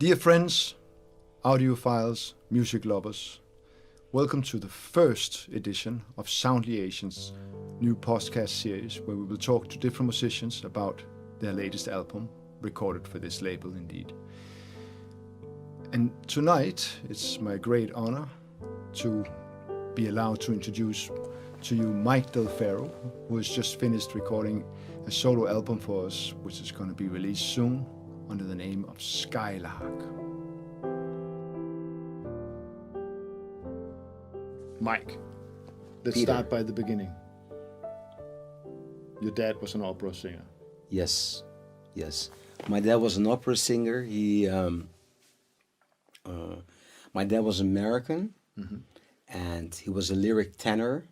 Dear friends, audiophiles, music lovers, welcome to the first edition of Sound Liasion's new podcast series where we will talk to different musicians about their latest album, recorded for this label indeed. And tonight, it's my great honor to be allowed to introduce to you Mike Del Ferro, who has just finished recording a solo album for us, which is going to be released soon under the name of Skylark. Mike, let's Peter. start by the beginning. Your dad was an opera singer. Yes. My dad was an opera singer. My dad was American, and he was a lyric tenor,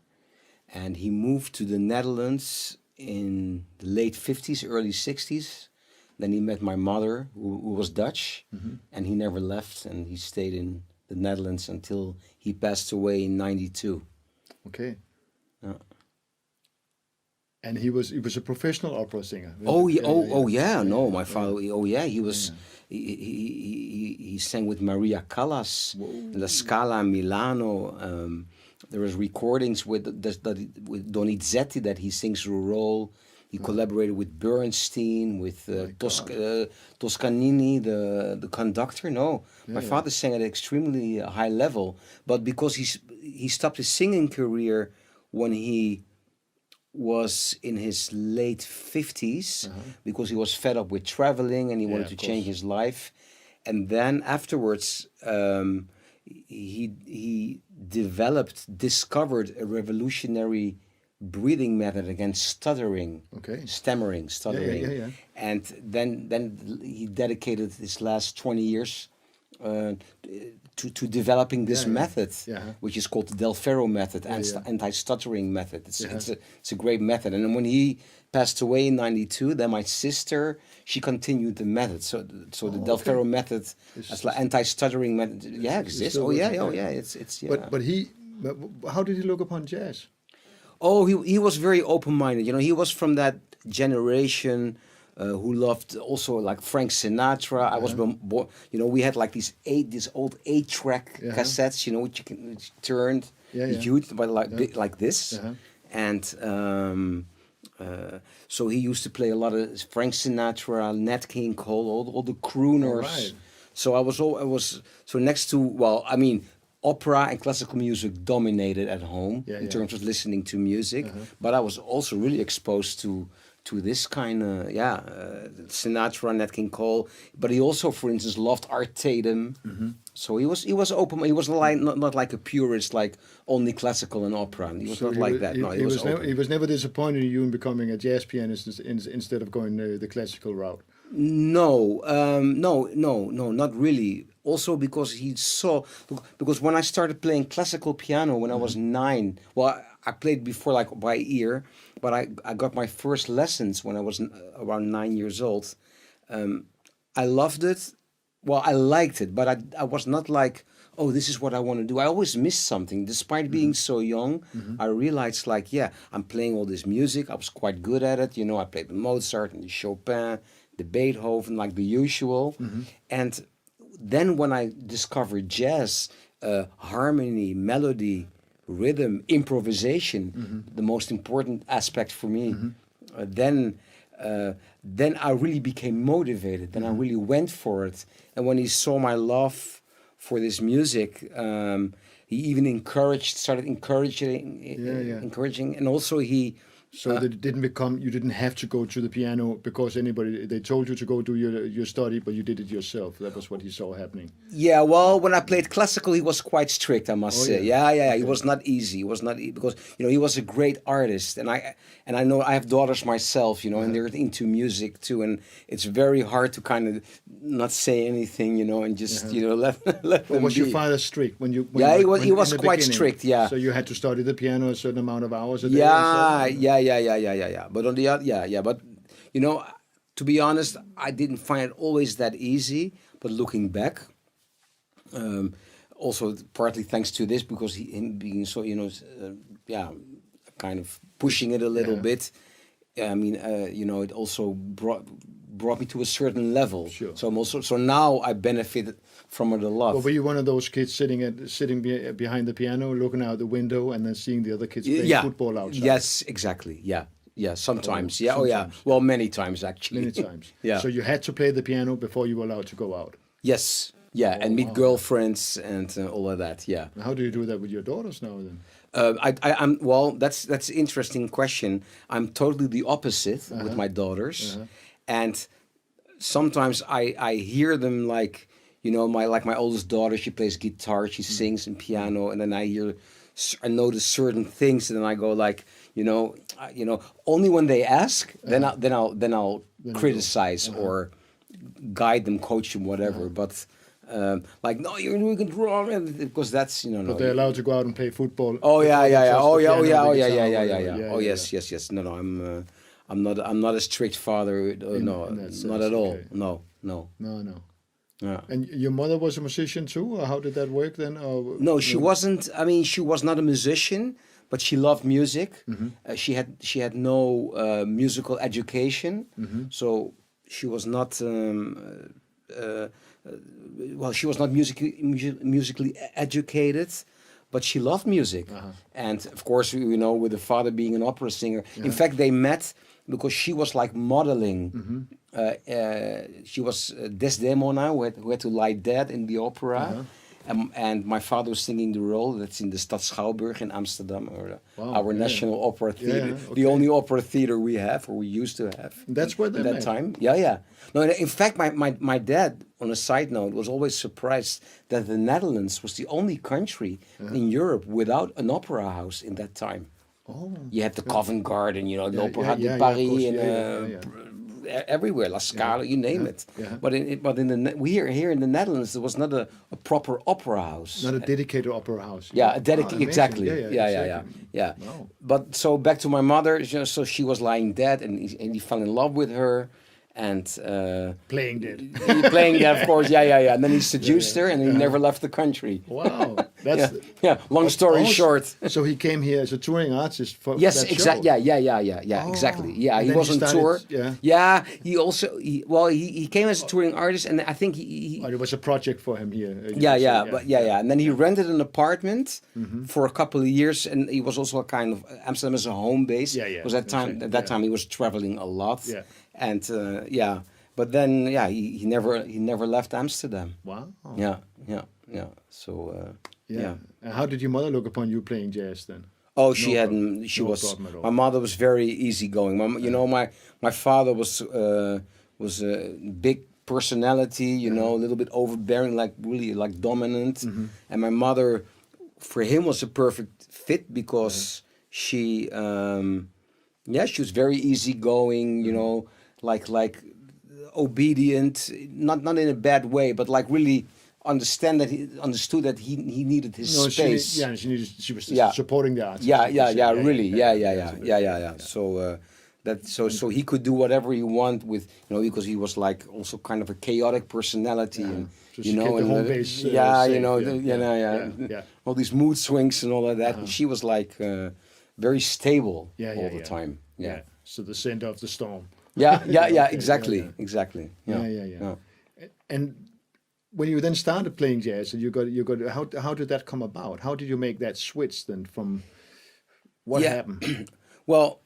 and he moved to the Netherlands in the late 50s, early 60s. Then he met my mother, who was Dutch, and he never left, and he stayed in the Netherlands until he passed away in 92. Okay. Yeah. And he was a professional opera singer. My father. He was. He sang with Maria Callas, La Scala, Milano. There was recordings with Donizetti that he sings a role. He collaborated with Bernstein, with Toscanini, the conductor. My father sang at an extremely high level, but because he stopped his singing career when he was in his late 50s, because he was fed up with traveling and he wanted to change his life. And then afterwards, he discovered a revolutionary breathing method against stuttering, stammering. And then he dedicated his last 20 years to developing this method, which is called the Del Ferro method, anti-stuttering method. It's a great method. And then when he passed away in 92, then my sister, she continued the method. So the Del Ferro method, as like anti-stuttering method, exists. But how did he look upon jazz? Oh, he was very open-minded. He was from that generation who loved also like Frank Sinatra. I was born. We had like these old 8-track cassettes. Which turned huge, but like this. And so he used to play a lot of Frank Sinatra, Nat King Cole, all the crooners. Right. So I was next to opera and classical music dominated at home in terms of listening to music, but I was also really exposed to this kind of Sinatra, Nat King Cole. But he also, for instance, loved Art Tatum. So he was open. He was not like a purist, like only classical and opera. He was not like that. He was never disappointed in you in becoming a jazz pianist instead of going the classical route. No, not really. Also because because when I started playing classical piano when I was 9, I played before like by ear, but I got my first lessons when I was around 9 years old. I loved it. Well, I liked it, but I was not like, oh, this is what I want to do. I always missed something. Despite being so young, I realized I'm playing all this music. I was quite good at it. I played the Mozart and the Chopin, the Beethoven, like the usual. And then when I discovered jazz, harmony, melody, rhythm, improvisation, the most important aspect for me, then I really became motivated. Then I really went for it. And when he saw my love for this music, he even started encouraging, and also he. So that it didn't become, you didn't have to go to the piano because they told you to go do your study, but you did it yourself. That was what he saw happening. Yeah, well, when I played classical, he was quite strict, I must say. Yeah. He was not easy. He was not because he was a great artist, and I know I have daughters myself, and they're into music too, and it's very hard to kind of not say anything, and just let them was be. your father strict when you? He was quite strict. Yeah. So you had to study the piano a certain amount of hours a day. Yeah. But on the other, but to be honest, I didn't find it always that easy. But looking back, also partly thanks to this, because him being so, kind of pushing it a little bit. I mean, it also brought me to a certain level. Sure. So now I benefit from it a lot. Well, were you one of those kids sitting behind the piano, looking out the window, and then seeing the other kids playing football outside? Yes, exactly. Yeah. Yeah, sometimes. Oh, yeah. sometimes. Oh, yeah. Well, many times actually. Many times. Yeah. So you had to play the piano before you were allowed to go out. Yes. Yeah, and meet girlfriends and all of that. Yeah. And how do you do that with your daughters now then? I'm well. That's an interesting question. I'm totally the opposite with my daughters, and sometimes I hear them like, you know, my oldest daughter, she plays guitar, she sings and piano, and then I notice certain things, and then I go like, you know, only when they ask, then I'll criticize or guide them, coach them, whatever. But like, no, you're doing it wrong, because that's, you know. But they're allowed to go out and play football. Oh yeah. Oh yeah. Yes. No, I'm not a strict father. No, not at all. Okay. No. Yeah. And your mother was a musician too, or how did that work then? Or, No, she wasn't. I mean, she was not a musician, but she loved music. She had no musical education, so she was not. Well, she was not musically educated, but she loved music. And of course, you know, with the father being an opera singer. In fact, they met because she was like modeling. She was Desdemona, who had to lie dead in the opera. And my father was singing the role. That's in the Stad Schouwburg in Amsterdam, or our national opera theater, the only opera theater we have, or we used to have. That's where they at that met. time. Yeah. No, in fact, my dad, on a side note, was always surprised that the Netherlands was the only country in Europe without an opera house in that time. Oh, You had the Covent Garden, you know, the Opera de of Paris, course. and everywhere, La Scala, you name it. Yeah. But here in the Netherlands, there was not a proper opera house. not a dedicated opera house. Yeah, a dedicated, amazing. exactly. Exactly. Yeah. Wow. But so back to my mother, you know, so she was lying dead, and he fell in love with her, and Playing dead. he playing, yeah, of course, yeah. And then he seduced her, and he never left the country. Wow. That's Long story short. So he came here as a touring artist for Yes, that exactly. show. Yeah, exactly. Yeah, And he then was he on started- tour. yeah. He also he came as a touring artist, and I think he Oh, it was a project for him here. and then he rented an apartment for a couple of years, and he was also a kind of Amsterdam as a home base. Because at that time he was traveling a lot. Yeah. And but then he never left Amsterdam. Wow. Yeah. So Yeah. And how did your mother look upon you playing jazz then? Oh, she No hadn't. problem. She No was. problem at all. My mother was very easygoing. You know, my father was a big personality. You know, a little bit overbearing, like really like dominant. And my mother, for him, was a perfect fit because she was very easygoing. You know, like obedient, not in a bad way, but like really understood that he needed his space. She was supporting the artist. So he could do whatever he wanted with, you know, because he was like also kind of a chaotic personality, and So you she know, kept the and home base, safe, all these mood swings and all of that. And she was like very stable all the time. Yeah. So the center of the storm. Exactly. Yeah. And when you then started playing jazz, and you got how did that come about? How did you make that switch then from what happened? Well,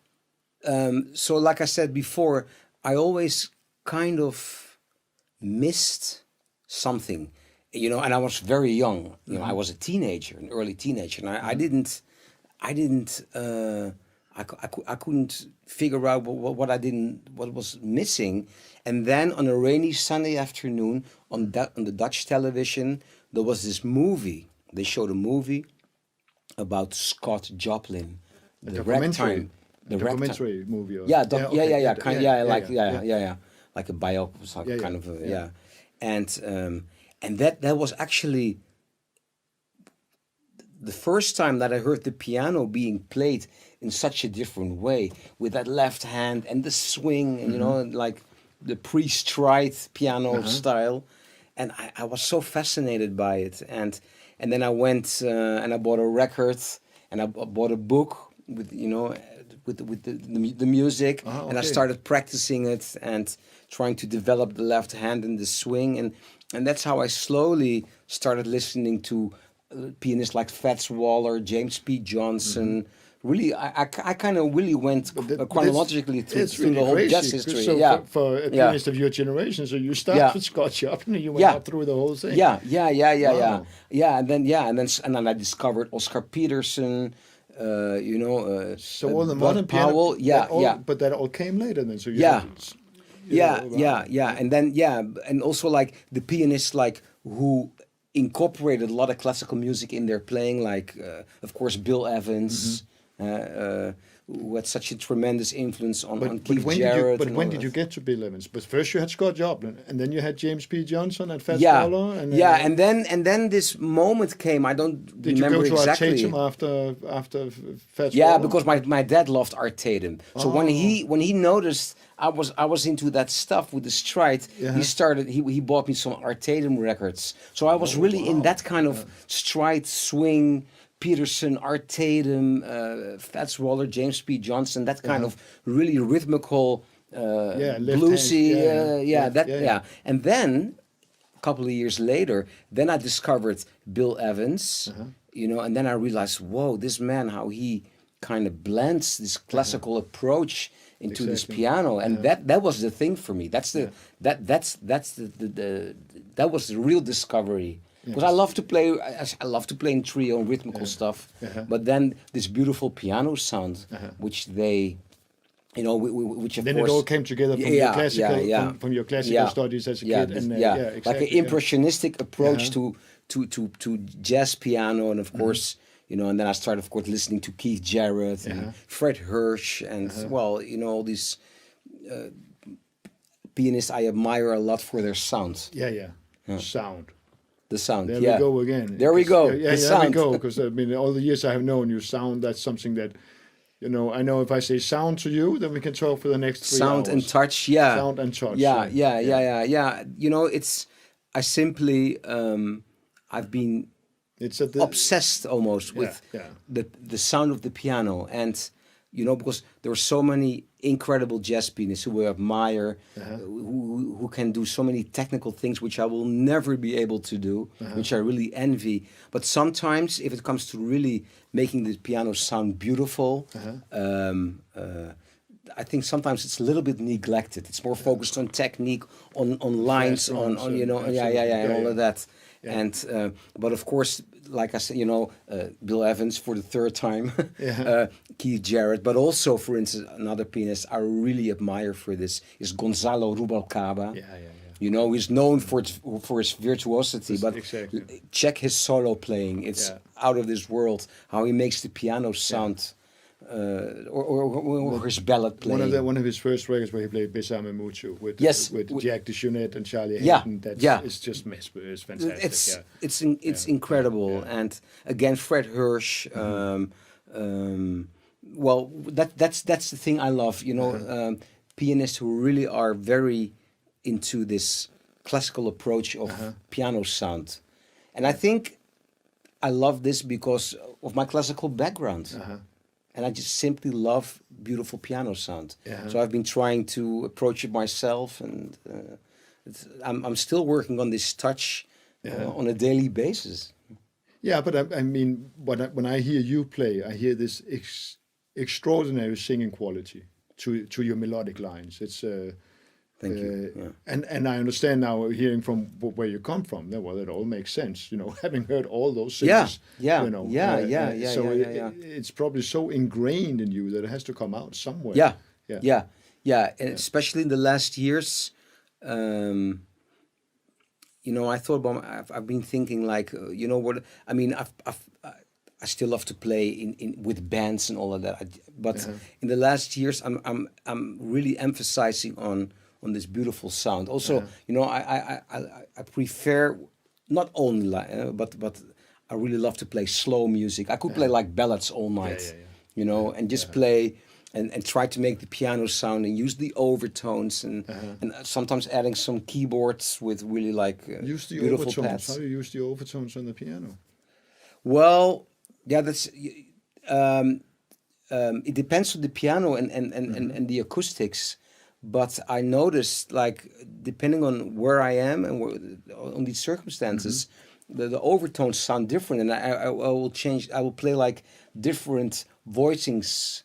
so like I said before, I always kind of missed something, you know, and I was very young. You know, I was a teenager, an early teenager, and I couldn't figure out what was missing. And then on a rainy Sunday afternoon on the Dutch television, there was this movie. They showed a movie about Scott Joplin, the ragtime. The documentary movie. Or, like a bio, kind of and that was actually the first time that I heard the piano being played in such a different way, with that left hand and the swing, and you know, like the pre-stride piano style, and I was so fascinated by it, and then I went and I bought a record, and I bought a book the music, Ah, and I okay. started practicing it and trying to develop the left hand and the swing, and that's how I slowly started listening to pianists like Fats Waller, James P. Johnson. Really, I kind of really went chronologically it's through really the whole crazy. jazz history. So Yeah, for a pianist of your generation, so you start Yeah. with Scott Joplin and you went Yeah. up through the whole thing. Yeah, Wow. and then I discovered Oscar Peterson, So all the Bud modern piano, Powell, but that all came later then. So you Yeah. had, wow. And then and also like the pianists like who incorporated a lot of classical music in their playing, like of course Bill Evans, who had such a tremendous influence on Keith Jarrett. When did you get to Bill Evans? But first you had Scott Joplin, and then you had James P. Johnson and Fats Waller, and then this moment came. I don't did you remember go to exactly. Art Tatum after Fats Yeah, Waller? because my dad loved Art Tatum. So when he noticed I was into that stuff with the stride, he bought me some Art Tatum records. So I was really in that kind of stride swing. Peterson, Art Tatum, Fats Waller, James P. Johnson, that kind of really rhythmical, bluesy, And then a couple of years later, then I discovered Bill Evans, and then I realized, whoa, this man, how he kind of blends this classical approach into this piano, and that was the thing for me. That was the real discovery. Because I love to play in trio and rhythmical stuff, but then this beautiful piano sound, which they, which of then course, it all came together from your classical from your classical studies as a kid, and exactly, like an impressionistic approach to jazz piano, and of course, and then I started, of course, listening to Keith Jarrett and Fred Hirsch, and all these pianists I admire a lot for their sound. Sound. The sound. There we go again. There we go. There sound. we go. Because I mean, all the years I have known you, sound. That's something that, I know if I say sound to you, then we can talk for the next 3 hours. Sound and touch. Yeah. Sound and touch. Yeah. I simply, I've been obsessed almost with the sound of the piano, and because there are so many incredible jazz pianists who I admire, who can do so many technical things which I will never be able to do, which I really envy. But sometimes, if it comes to really making the piano sound beautiful, I think sometimes it's a little bit neglected. It's more focused on technique, on lines, on and all of that. And but of course, like I said, Bill Evans for the third time, Keith Jarrett, but also, for instance, another pianist I really admire for this is Gonzalo Rubalcaba. He's known for his virtuosity, but check his solo playing. It's out of this world. How he makes the piano sound. Or his ballad playing. One of his first records where he played Besame Mucho with Jack DeJohnette and Charlie Hayden. It's just it's fantastic. It's incredible. And again, Fred Hirsch. Well, that's the thing I love. Pianists who really are very into this classical approach of piano sound, and I think I love this because of my classical background. And I just simply love beautiful piano sound. So I've been trying to approach it myself, and I'm still working on this touch on a daily basis. Yeah, but I mean, when I hear you play, I hear this extraordinary singing quality to your melodic lines. It's Thank you. And I understand now, hearing from where you come from, well, it all makes sense, having heard all those singers. It's probably so ingrained in you that it has to come out somewhere. And especially in the last years, I thought about. I've been thinking like, what I mean. I still love to play in with bands and all of that. But in the last years, I'm really emphasizing on this beautiful sound. Also, I prefer not only but I really love to play slow music. I could play like ballads all night, and just play and try to make the piano sound and use the overtones and sometimes adding some keyboards with really like use the beautiful overtones. pads. How do you use the overtones on the piano? Well, yeah, that's. it depends on the piano and the acoustics. But I noticed, like, depending on where I am and on these circumstances, the overtones sound different, and I will change. I will play like different voicings.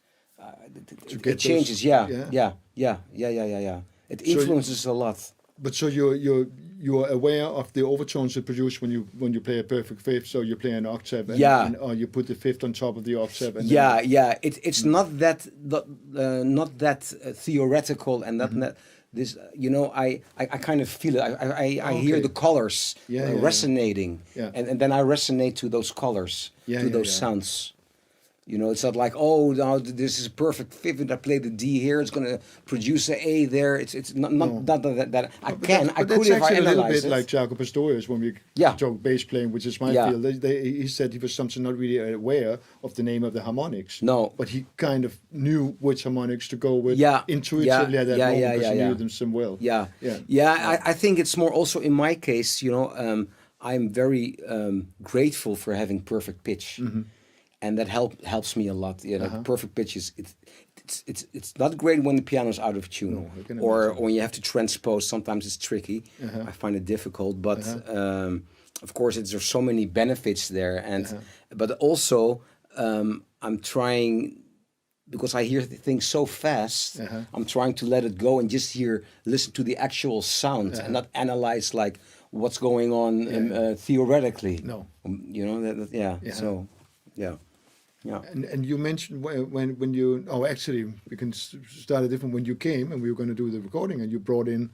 It changes. Yeah. It influences a lot. But so you're aware of the overtones you produce when you play a perfect fifth. So you play an octave, or you put the fifth on top of the octave. And It's not that theoretical and not this. I kind of feel it. I hear the colors resonating, and then I resonate to those colors, those sounds. It's not like, oh, now this is a perfect fifth, and I play the D here, it's going to produce an A there. It's not that I can. I could if I analyze it. That's actually a little bit like Jaco Pastorius when we talk bass playing, which is my field. He said he was something not really aware of the name of the harmonics. No. But he kind of knew which harmonics to go with intuitively at that moment because he knew them so well. I think it's more also in my case, I'm very grateful for having perfect pitch. And that helps me a lot. Perfect pitch is it's not great when the piano's out of tune, or when you have to transpose. Sometimes it's tricky. I find it difficult, but of course, there's so many benefits there. And but also, I'm trying, because I hear things so fast. I'm trying to let it go and just listen to the actual sound and not analyze like what's going on theoretically. No, So. Yeah. And you mentioned when you actually we can start a different when you came and we were going to do the recording and you brought in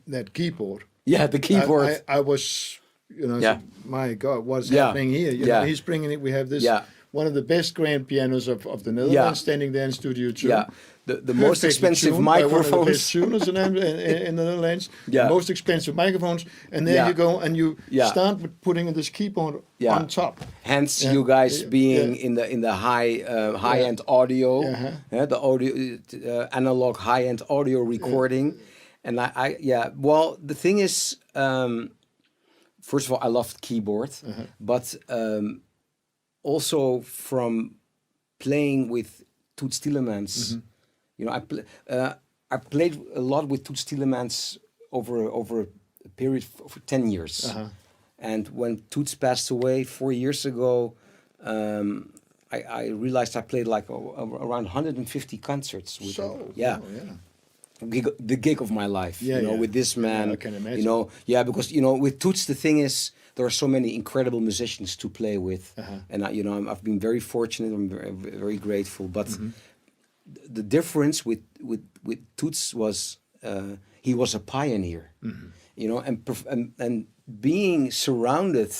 that keyboard. Yeah, the keyboard. I was said, my God, what's happening here? You know, he's bringing it. We have this one of the best grand pianos of the Netherlands standing there in Studio 2. Yeah. The most expensive microphones. One of the best tuners in the Netherlands. The most expensive microphones. And there you go, and you start with putting this keyboard on top. Hence, you guys being in the high end audio, the audio analog high end audio recording, and Well, the thing is, first of all, I love keyboard, but also from playing with Toots Tielemans. I played a lot with Toots Tielemans over a period for 10 years. And when Toots passed away 4 years ago, I realized I played like around 150 concerts with him. The gig of my life, with this man. I can imagine. Because with Toots, the thing is, there are so many incredible musicians to play with, and I've been very fortunate. I'm very, very grateful. But the difference with Toots was he was a pioneer, and being surrounded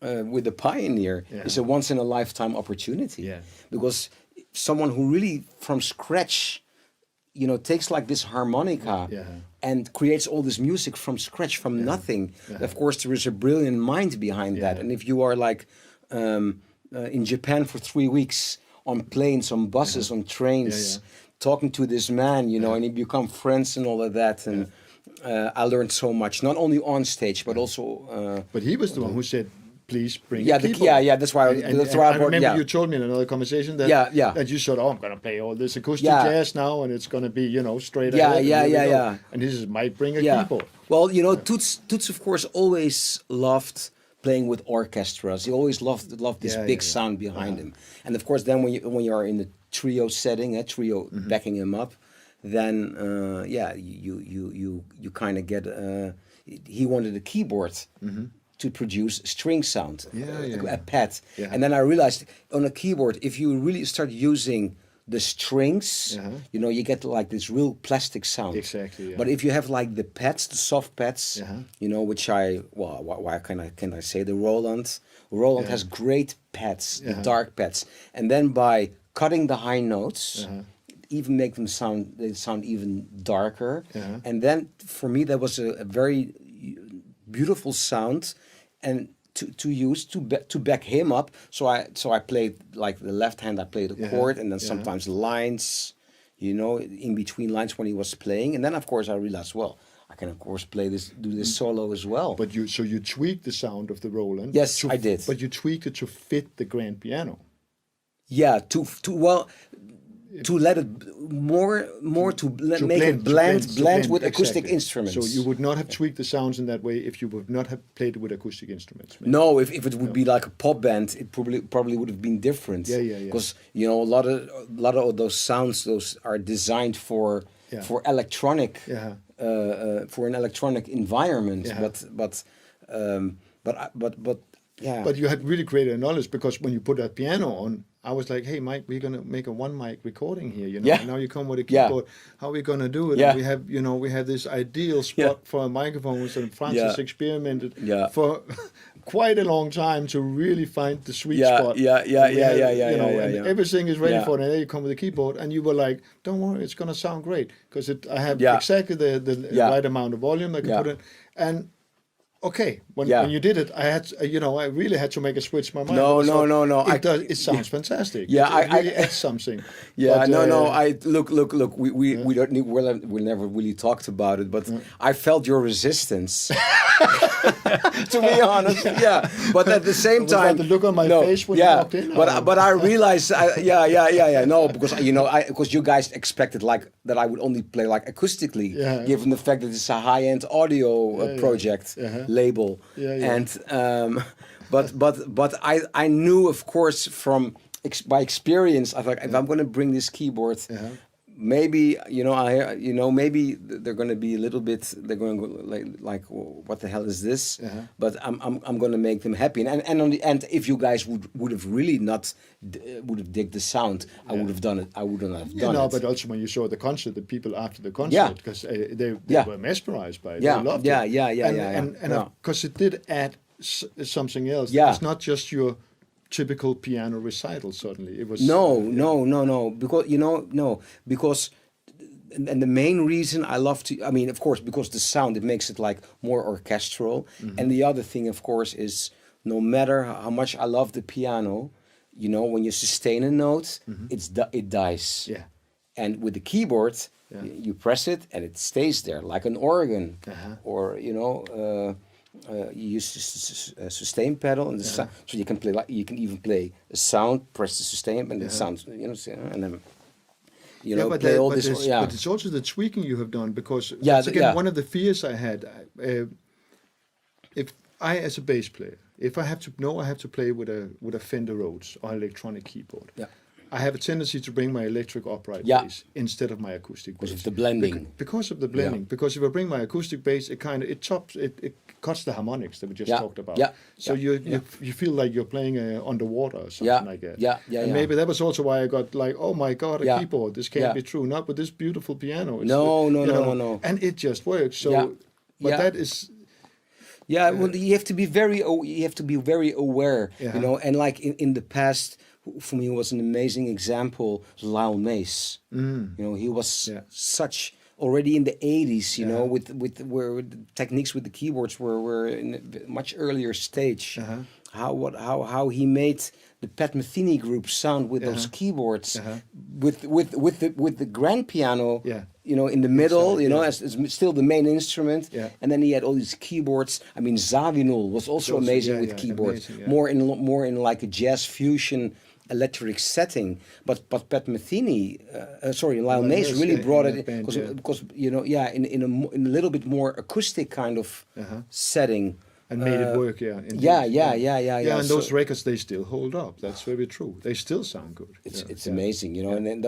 with a pioneer is a once in a lifetime opportunity. Because someone who really from scratch, takes like this harmonica and creates all this music from scratch, from nothing. Of course, there is a brilliant mind behind that. And if you are like in Japan for 3 weeks on planes, on buses, on trains, talking to this man, and you become friends and all of that. And I learned so much, not only on stage, but also... but he was the one who said, please bring a keyboard. That's why I remember you told me in another conversation that that you said, I'm going to play all this acoustic jazz now, and it's going to be, straight ahead. And this is might bring a keyboard. Well, Toots, of course, always loved playing with orchestras. He always loved this big sound behind him. And of course, then when you are in the trio setting, backing him up, then you kind of get. He wanted a keyboard to produce string sound, a pad. And then I realized on a keyboard, if you really start using the strings, you get like this real plastic sound. Exactly. Yeah. But if you have like the pads, the soft pads, which why can I say the Roland? Roland has great pads, the dark pads, and then by cutting the high notes, even make them sound even darker. And then for me that was a very beautiful sound, and to use to back him up. So I played like the left hand. I played a chord, and then sometimes lines, in between lines when he was playing. And then of course I realized, well, I can of course do this solo as well. But you tweaked the sound of the Roland. Yes, I did. But you tweaked it to fit the grand piano. Yeah, to let it make it blend with acoustic exactly. instruments. So you would not have tweaked the sounds in that way if you would not have played with acoustic instruments. Maybe. No, if it would be like a pop band, it probably would have been different. Yeah. Because you know a lot of those sounds, those are designed for electronic, for an electronic environment. Yeah. But yeah. But you had really great knowledge, because when you put that piano on, I was like, hey, Mike, we're going to make a one mic recording here, you know. Yeah. And now you come with a keyboard. How are we going to do it? Yeah. And we have this ideal spot for microphones, and Frans has experimented for quite a long time to really find the sweet spot. And everything is ready for it. And then you come with a keyboard, and you were like, don't worry, it's going to sound great, because I have exactly the right amount of volume I can put in. And okay, when you did it, I had I really had to make a switch my mind. No. It sounds fantastic. Yeah, it really adds something. Yeah, but, I look. We never really talked about it, but I felt your resistance. To be honest, But at the same time, the look on my face when you walked in. But I realized, no, because you guys expected like that I would only play like acoustically, given the fact that it's a high-end audio project. Label and but I knew, of course, from by experience, I thought if I'm going to bring this keyboard, maybe maybe they're going to be a little bit, they're going to go like what the hell is this? But I'm going to make them happy, and on the end, if you guys would have really not would have digged the sound, I would have done it. I wouldn't have done it. But also when you saw the concert, the people after the concert, because they were mesmerized by it. They loved it. And because it did add something else. It's not just your typical piano recital. Suddenly it was because and the main reason I love to, I mean, of course, because the sound, it makes it like more orchestral. And the other thing, of course, is no matter how much I love the piano, when you sustain a note, it dies. And with the keyboard, you press it and it stays there like an organ, or you use a sustain pedal, and so you can play you can even play a sound, press the sustain, and it sounds, and then play all this. But it's also the tweaking you have done, because that's again one of the fears I had. If I, as a bass player, if I have to play with a Fender Rhodes or electronic keyboard, I have a tendency to bring my electric upright bass instead of my acoustic bass. Because of the blending. Because of the blending. Because if I bring my acoustic bass, it cuts the harmonics that we just talked about. So you feel like you're playing underwater or something like that. And maybe that was also why I got like, oh my God, a keyboard. This can't be true. Not with this beautiful piano. No. And it just works. So, but that is. Yeah, well, you have to be very aware, and like in the past, for me, was an amazing example, Lyle Mace. He was such, already in the 80s, with where the techniques with the keyboards were in a much earlier stage. How he made the Pat Metheny group sound with those keyboards, with the grand piano, in the middle, as still the main instrument, and then he had all these keyboards. I mean, Zawinul was also amazing with keyboards, more in like a jazz fusion electric setting, but Pat Metheny, Lyle Mace really brought it because in a little bit more acoustic kind of setting. And made it work, indeed. And those records, they still hold up. That's very true. They still sound good. It's amazing, And then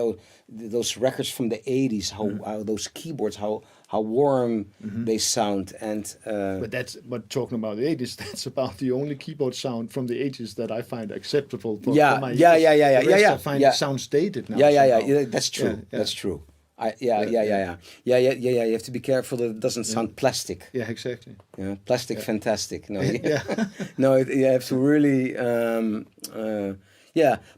those records from the 80s, how those keyboards, how warm they sound, and but talking about the 80s, that's about the only keyboard sound from the 80s that I find acceptable for my ears. I find it sounds dated now. That's true. That's true. You have to be careful that it doesn't sound plastic. Yeah, exactly. Plastic, fantastic. No, you have to really.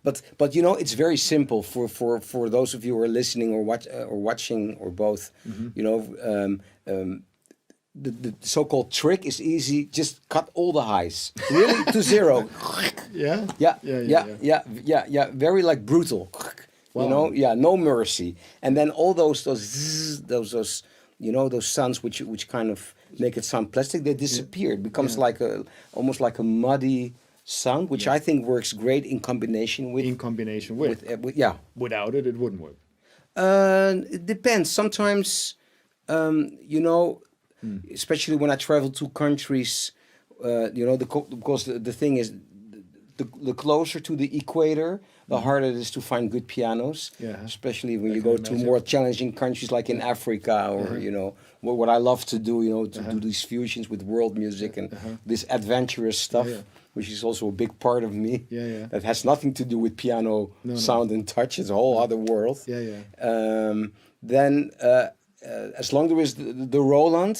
But it's very simple for those of you who are listening or watching or both. The so-called trick is easy. Just cut all the highs really to zero. Very like brutal. Wow. No mercy. And then all those sounds which kind of make it sound plastic, they disappear. It becomes like almost like a muddy sound, which I think works great in combination with. Yeah. Without it, it wouldn't work. It depends. Sometimes, you know, especially when I travel to countries, you know, because the thing is, the closer to the equator, the harder it is to find good pianos. Yeah. Especially when you go to more challenging countries like in Africa, or you know, what I love to do, you know, to do these fusions with world music and this adventurous stuff, which is also a big part of me. That has nothing to do with piano sound and touch. It's a whole other world. Then. As long as there is the Roland,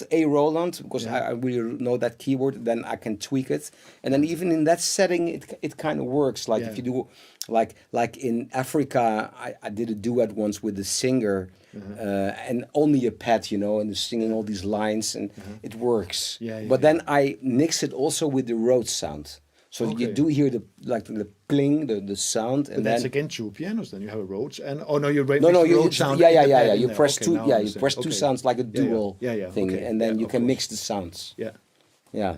because I really know that keyboard, then I can tweak it, and then even in that setting, it kind of works. Like if you do, like in Africa, I did a duet once with a singer, and only a pad, you know, and singing all these lines, and it works. But then I mix it also with the Rhodes sound. So you do hear the pling, the sound, and but that's then again two pianos. Then you have a Rhodes and you Rhodes sound. You press two. You press two sounds like a dual thing, and then you can mix the sounds.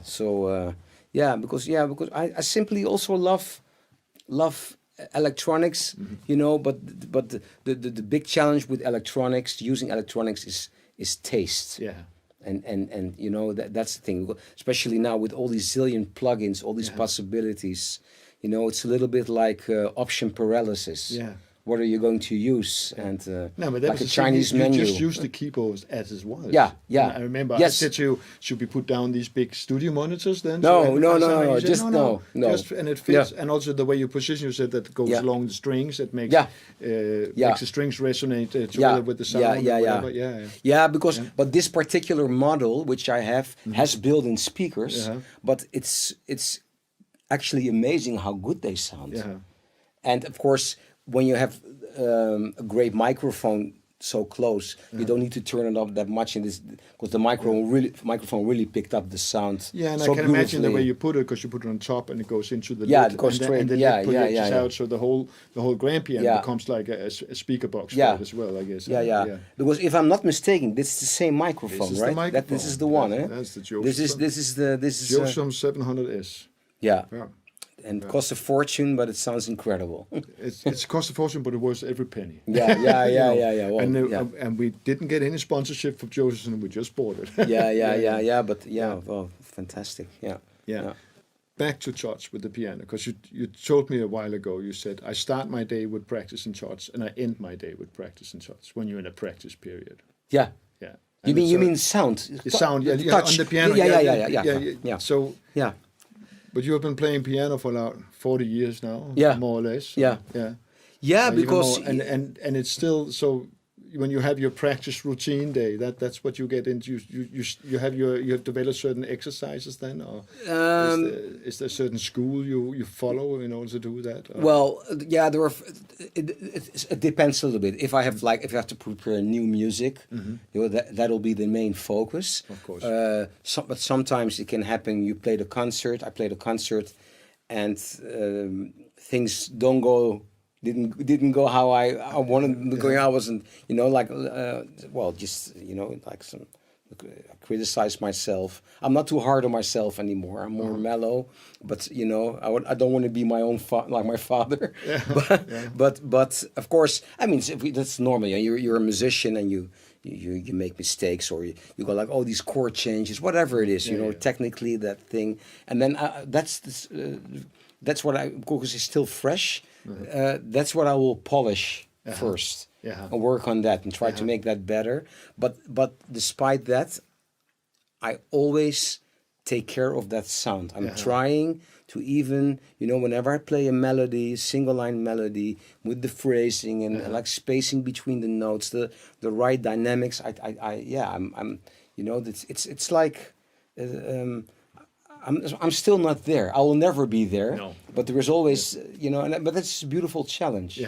So because I simply also love electronics, you know. But the big challenge with electronics, using electronics, is taste. And you know, that's the thing, especially now with all these zillion plugins, all these possibilities, you know, it's a little bit like option paralysis. What are you going to use? And no, but like a Chinese menu. You just use the keyboard as it was. Yeah. I remember I said to you, should we put down these big studio monitors then? No, Just and it fits. And also the way you position yourself, that goes along the strings. It makes makes the strings resonate together with the sound. But this particular model, which I have, has built-in speakers, but it's actually amazing how good they sound. And of course, when you have a great microphone so close, you don't need to turn it up that much in this, because the microphone really picked up the sound. And so I can imagine the way you put it, because you put it on top and it goes into the lid, it goes straight. And then it projects out, so the whole grand piano becomes like a speaker box for it as well, I guess. Because if I'm not mistaken, this is the same microphone, right? This is the one, That's the Josephson. This is the Josephson 700S. And costs a fortune, but it sounds incredible. It's cost a fortune, but it was every penny. Well, and we didn't get any sponsorship from Josephson. We just bought it. Well, fantastic. Back to church with the piano, because you told me a while ago. You said I start my day with practice in church, and I end my day with practice in church. When you're in a practice period. Yeah. And you mean sound? The sound, touch. On the piano. Yeah. So. But you have been playing piano for like 40 years now, more or less. Because and it's still so. When you have your practice routine day, that's what you get into. You have developed certain exercises then, or is there a certain school you follow in order to do that? Or? Well, there are. It depends a little bit. If I have to prepare new music, you know, that'll be the main focus. Of course. But sometimes it can happen. I played a concert, and things didn't go how I wanted them to go. I wasn't, you know, like, just, you know, like I criticize myself. I'm not too hard on myself anymore. I'm more mellow, but, you know, I don't want to be my own like my father. But of course, I mean, that's normal. You're a musician, and you make mistakes, or you go like, oh, these chord changes, whatever it is, you know, technically that thing. And then that's what because it's still fresh. That's what I will polish first and work on that and try to make that better. But despite that, I always take care of that sound. I'm trying to even, you know, whenever I play a melody, single line melody, with the phrasing and like spacing between the notes, the right dynamics. I'm you know, it's like. I'm still not there. I will never be there. No. But there is always, you know, but that's a beautiful challenge.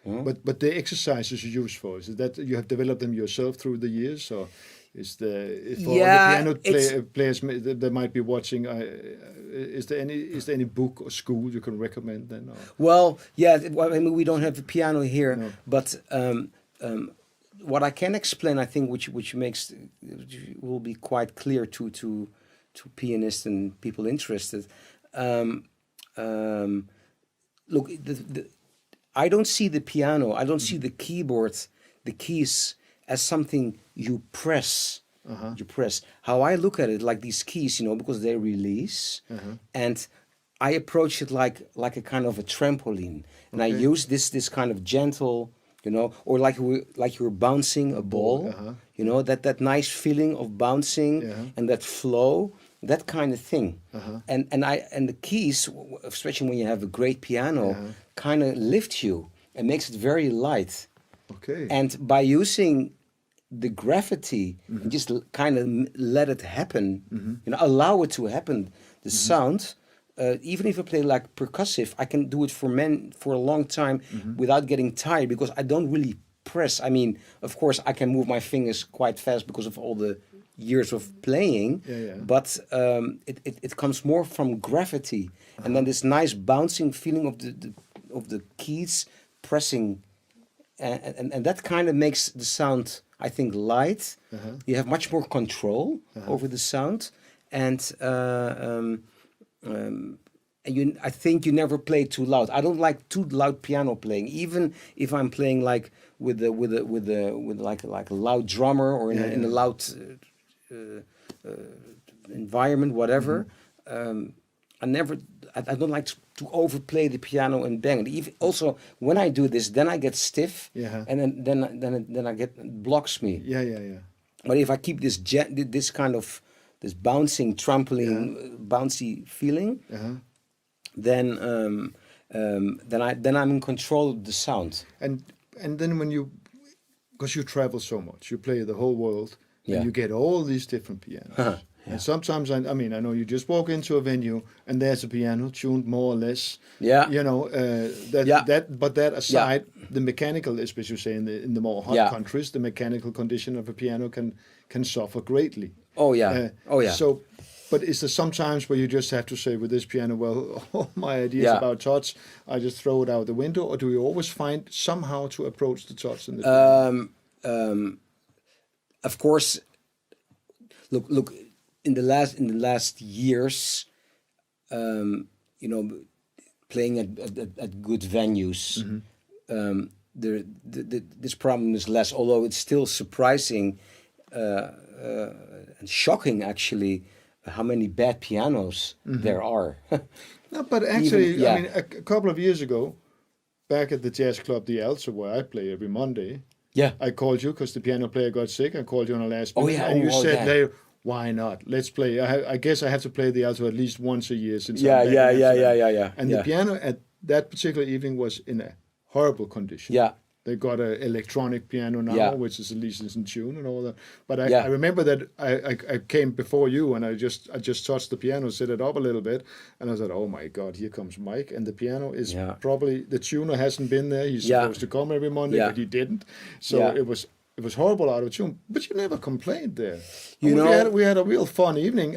But the exercises you use for, is it that you have developed them yourself through the years, or is the piano players that might be watching? Is there any book or school you can recommend then? Or? Well, I mean, we don't have a piano here, but what I can explain, I think, which will be quite clear to pianists and people interested. look, I don't see the piano, I don't see the keyboard, the keys as something you press. You press. How I look at it, like these keys, because they release, and I approach it like a kind of a trampoline, and I use this kind of gentle, or like you're bouncing a ball, that nice feeling of bouncing and that flow, that kind of thing, and the keys, especially when you have a great piano, kind of lift you and makes it very light. Okay. And by using the gravity and just kind of let it happen, allow it to happen, the sound, even if I play like percussive, I can do it for a long time without getting tired, because I don't really press. I mean, of course, I can move my fingers quite fast because of all the years of playing, but it comes more from gravity, and then this nice bouncing feeling of the keys pressing, and that kind of makes the sound, I think, light. You have much more control over the sound, and I think you never play too loud. I don't like too loud piano playing, even if I'm playing like with like a loud drummer or in a loud environment, whatever. I don't like to overplay the piano and bang it. Even also when I do this, then I get stiff, and then I get, it blocks me. But if I keep this kind of this bouncing trampoline, bouncy feeling, then I'm in control of the sound. And then because you travel so much, you play the whole world, and you get all these different pianos. And sometimes, I know you just walk into a venue and there's a piano tuned more or less. But that aside, the mechanical, especially you say in the more hot countries, the mechanical condition of a piano can suffer greatly. So, but is there sometimes where you just have to say with this piano, well, all my ideas about touch, I just throw it out the window, or do you always find somehow to approach the touch in the piano? Of course, look. In the last years, playing at good venues, this problem is less. Although it's still surprising and shocking, actually, how many bad pianos there are. No, but actually, a couple of years ago, back at the jazz club, the Alta, where I play every Monday, I called you because the piano player got sick. I called you on the last minute, and you said later, why not? Let's play. I guess I have to play the alto at least once a year since I'm back in Amsterdam. And the piano at that particular evening was in a horrible condition. They got an electronic piano now, which is at least in tune and all that. But I remember that I came before you, and I just touched the piano, set it up a little bit, and I said, oh my God, here comes Mike, and the piano is probably, the tuner hasn't been there. He's supposed to come every Monday, but he didn't. So it was horrible out of tune, but you never complained there. We had a real fun evening,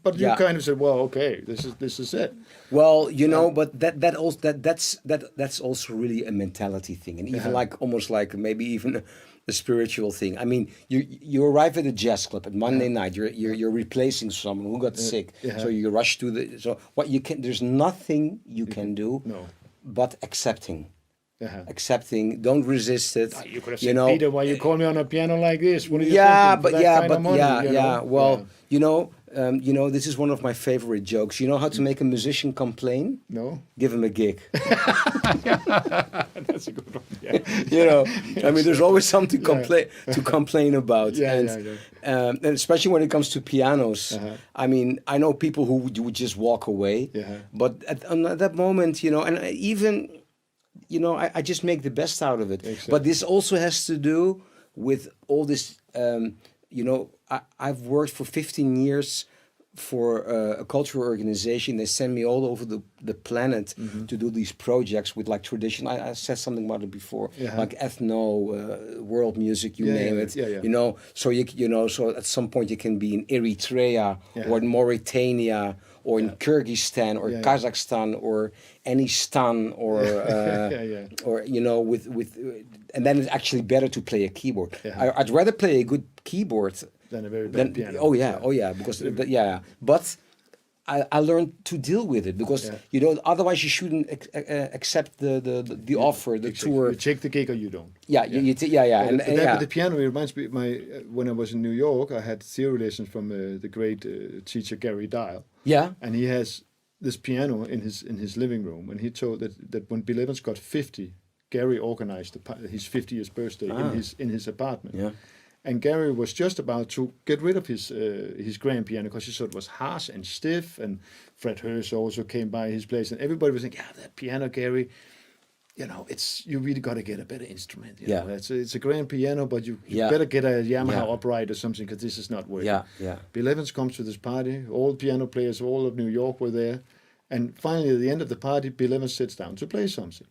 but you kind of said, "Well, okay, this is it." Well, but that's also really a mentality thing, and even almost like maybe even a spiritual thing. I mean, you arrive at a jazz club at Monday night. You're replacing someone who got sick, so you rush to the. So what you can, there's nothing you can do, but accepting. Accepting, don't resist it. You could have said, Peter, why you call me on a piano like this? What are you Well, this is one of my favorite jokes. You know how to make a musician complain? No. Give him a gig. That's a good one. I mean, there's always something to complain about, and especially when it comes to pianos. I mean, I know people who would just walk away, but at that moment, and even. I just make the best out of it. Exactly. But this also has to do with all this, I've worked for 15 years for a cultural organization. They send me all over the planet to do these projects with like tradition. I said something about it before, like ethno, world music, you name it. So so at some point you can be in Eritrea or in Mauritania or in Kyrgyzstan or Kazakhstan or any stan or with and then it's actually better to play a keyboard. I'd rather play a good keyboard than a very bad piano. Because but I learned to deal with it because otherwise you shouldn't accept the offer, the tour. You take the gig or you don't. Yeah, Yeah. But the piano reminds me. When I was in New York, I had theory lessons from the great teacher Gary Dial. Yeah, and he has this piano in his living room, and he told that when Bill Evans got 50, Gary organized his 50th birthday in his apartment. Yeah. And Gary was just about to get rid of his grand piano because he thought it was harsh and stiff. And Fred Hurst also came by his place, and everybody was saying, "Yeah, that piano, Gary, you really got to get a better instrument. You know? It's a grand piano, but you better get a Yamaha upright or something because this is not working." Yeah. Bill Evans comes to this party. All piano players, all of New York were there, and finally at the end of the party, Bill Evans sits down to play something.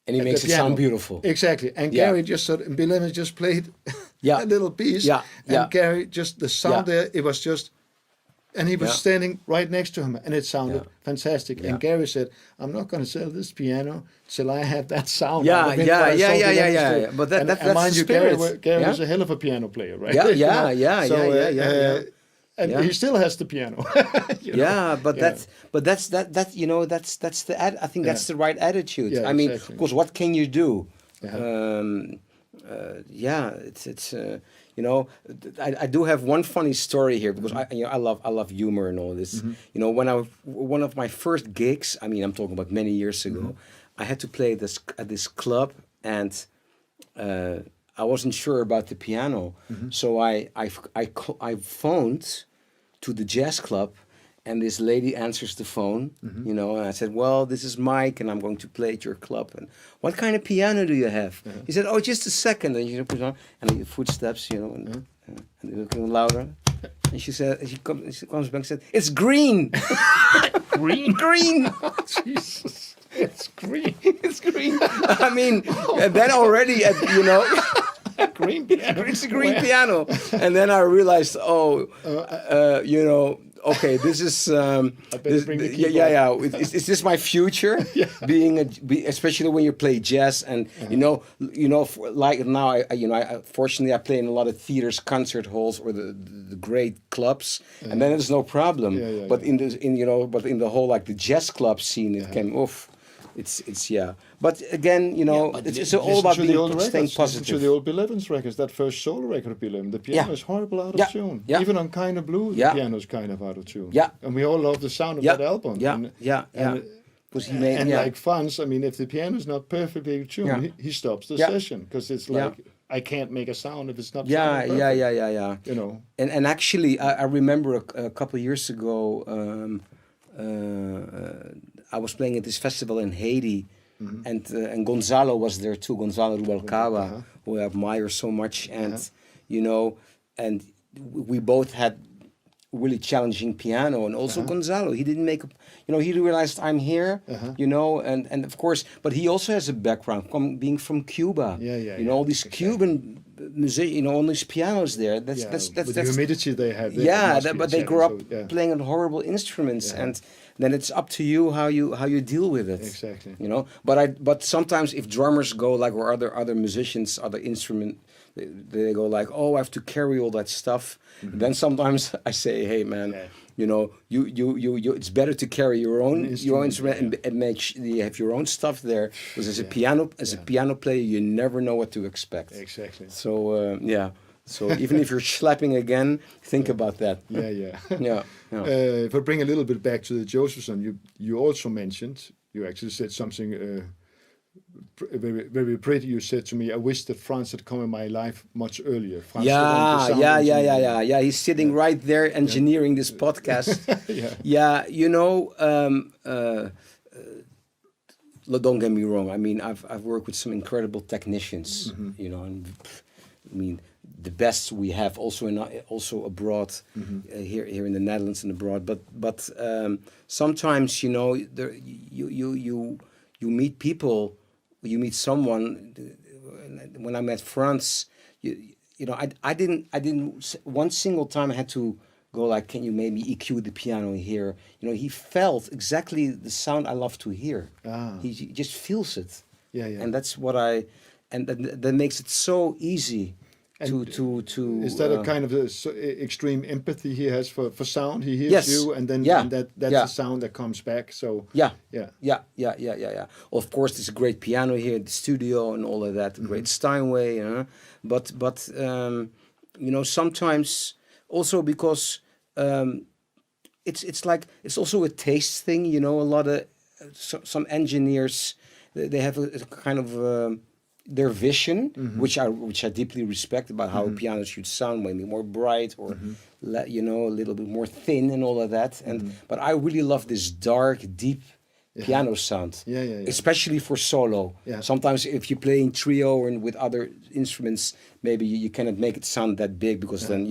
And he makes it sound beautiful. Exactly. And Gary and Bill Evans just played a little piece. Yeah. And Gary, just the sound there, it was just, and he was standing right next to him, and it sounded fantastic. And Gary said, "I'm not going to sell this piano till I have that sound." Yeah. But that's mind the you, spirit. Gary was a hell of a piano player, right? Yeah. And he still has the piano. That's the I think that's the right attitude. Yeah, I mean, exactly. of course, what can you do? I do have one funny story here because I love humor and all this. Mm-hmm. When one of my first gigs, I mean, I'm talking about many years ago, I had to play at this club, and I wasn't sure about the piano, so I phoned to the jazz club, and this lady answers the phone, and I said, "Well, this is Mike, and I'm going to play at your club. And what kind of piano do you have?" He said, "Oh, just a second." And put on, and the footsteps, and looking louder. And she comes back and said, "It's green." Green. Jesus. It's green. It's green. I mean, then already, Green piano. It's a green piano. And then I realized, okay, this is Is this my future? Especially when you play jazz, and like now, fortunately I play in a lot of theaters, concert halls, or the great clubs, and then there's no problem. But in the whole like the jazz club scene, it came off. It's But again, it's all about staying positive. Listen to the old Bill Evans records, that first solo record of Bill Evans. The piano is horrible out of tune. Even on Kind of Blue, the piano is kind of out of tune. And we all love the sound of that album. Like Frans, I mean, if the piano is not perfectly tuned, he stops the session because it's like, I can't make a sound if it's not sounding perfect. And actually, I remember a couple of years ago, I was playing at this festival in Haiti, and Gonzalo was there too, Gonzalo Rubalcaba, who I admire so much, and and we both had really challenging piano, and also Gonzalo, he didn't make, he realized I'm here, and of course, but he also has a background being from Cuba, all these Cuban music, all these pianos there. That's the humidity they have. But they grew up playing on horrible instruments, and then it's up to you how you deal with it. Exactly. But sometimes if drummers go like, or other musicians, other instrument, they go like, "Oh, I have to carry all that stuff." Then sometimes I say, "Hey, man, you it's better to carry your own instrument and make sure you have your own stuff there, because as a piano player, you never know what to expect." Exactly. So So even if you're slapping again, think about that. Yeah. If I bring a little bit back to the Josephson, you also mentioned, you actually said something very, very pretty. You said to me, "I wish that Frans had come in my life much earlier." Frans Yeah. He's sitting right there engineering this podcast. Don't get me wrong. I mean, I've worked with some incredible technicians. And I mean, the best we have also abroad, here in the Netherlands and abroad. But sometimes you meet people. You meet someone. When I met Frans, I didn't one single time I had to go like, "Can you maybe EQ the piano here?" He felt exactly the sound I love to hear. He just feels it. And that's what and that makes it so easy Is that a kind of extreme empathy he has for sound? He hears Yes. you, and then Yeah. and that's Yeah. the sound that comes back. So Yeah. yeah. Yeah. Of course, there's a great piano here at the studio and all of that. Great Steinway, but sometimes also because it's like it's also a taste thing. A lot of some engineers they have a kind of their vision, which I deeply respect about how a piano should sound, maybe more bright or a little bit more thin and all of that. And but I really love this dark, deep piano sound, especially for solo. Yeah. Sometimes if you play in trio and with other instruments, maybe you cannot make it sound that big because then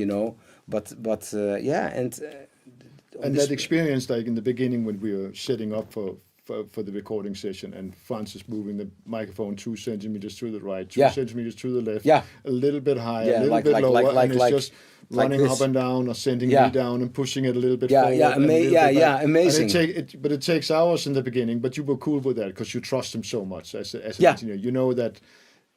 and that experience, like in the beginning when we were setting up for the recording session, and Frans is moving the microphone 2 centimeters to the right, 2 centimeters to the left, a little bit higher, a little bit lower, and it's just running up and down or sending me down and pushing it a little bit forward. Amazing. But it takes hours in the beginning, but you were cool with that because you trust him so much as an engineer. You know that.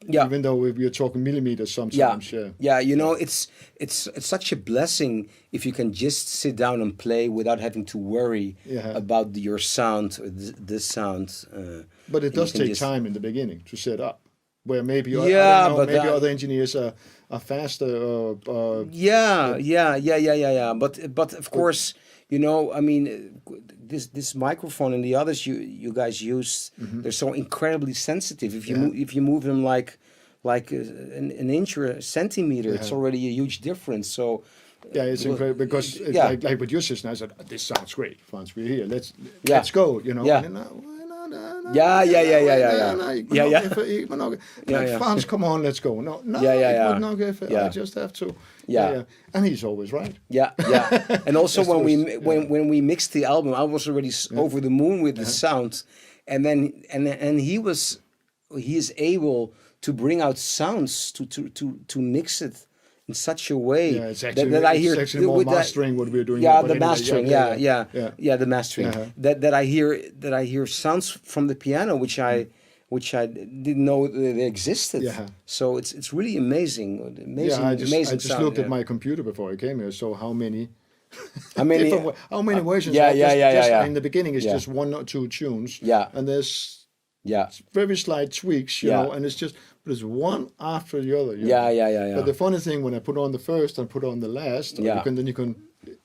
Yeah. Even though we are talking millimeters sometimes. It's such a blessing if you can just sit down and play without having to worry about your sound or this sound. But it does take time in the beginning to set up. Where maybe other engineers are faster. But of course, I mean, this microphone and the others you guys use, they're so incredibly sensitive. If you move them like an inch or a centimeter, it's already a huge difference. So it's incredible because it's like with your system. I said, this sounds great, Frans. We're here. Let's go. Frans, come on, let's go. I just have to. And he's always right. And also when we mixed the album, I was already over the moon with the sound, and then he is able to bring out sounds to mix it in such a way that I hear. It's actually more mastering what we're doing. The mastering. The mastering. That I hear sounds from the piano which I didn't know they existed. So it's really amazing. I just sound, looked at my computer before I came here. So how many versions? In the beginning, it's just 1 or 2 tunes. And there's very slight tweaks, and but it's one after the other. But the funny thing, when I put on the first and put on the last, then you can.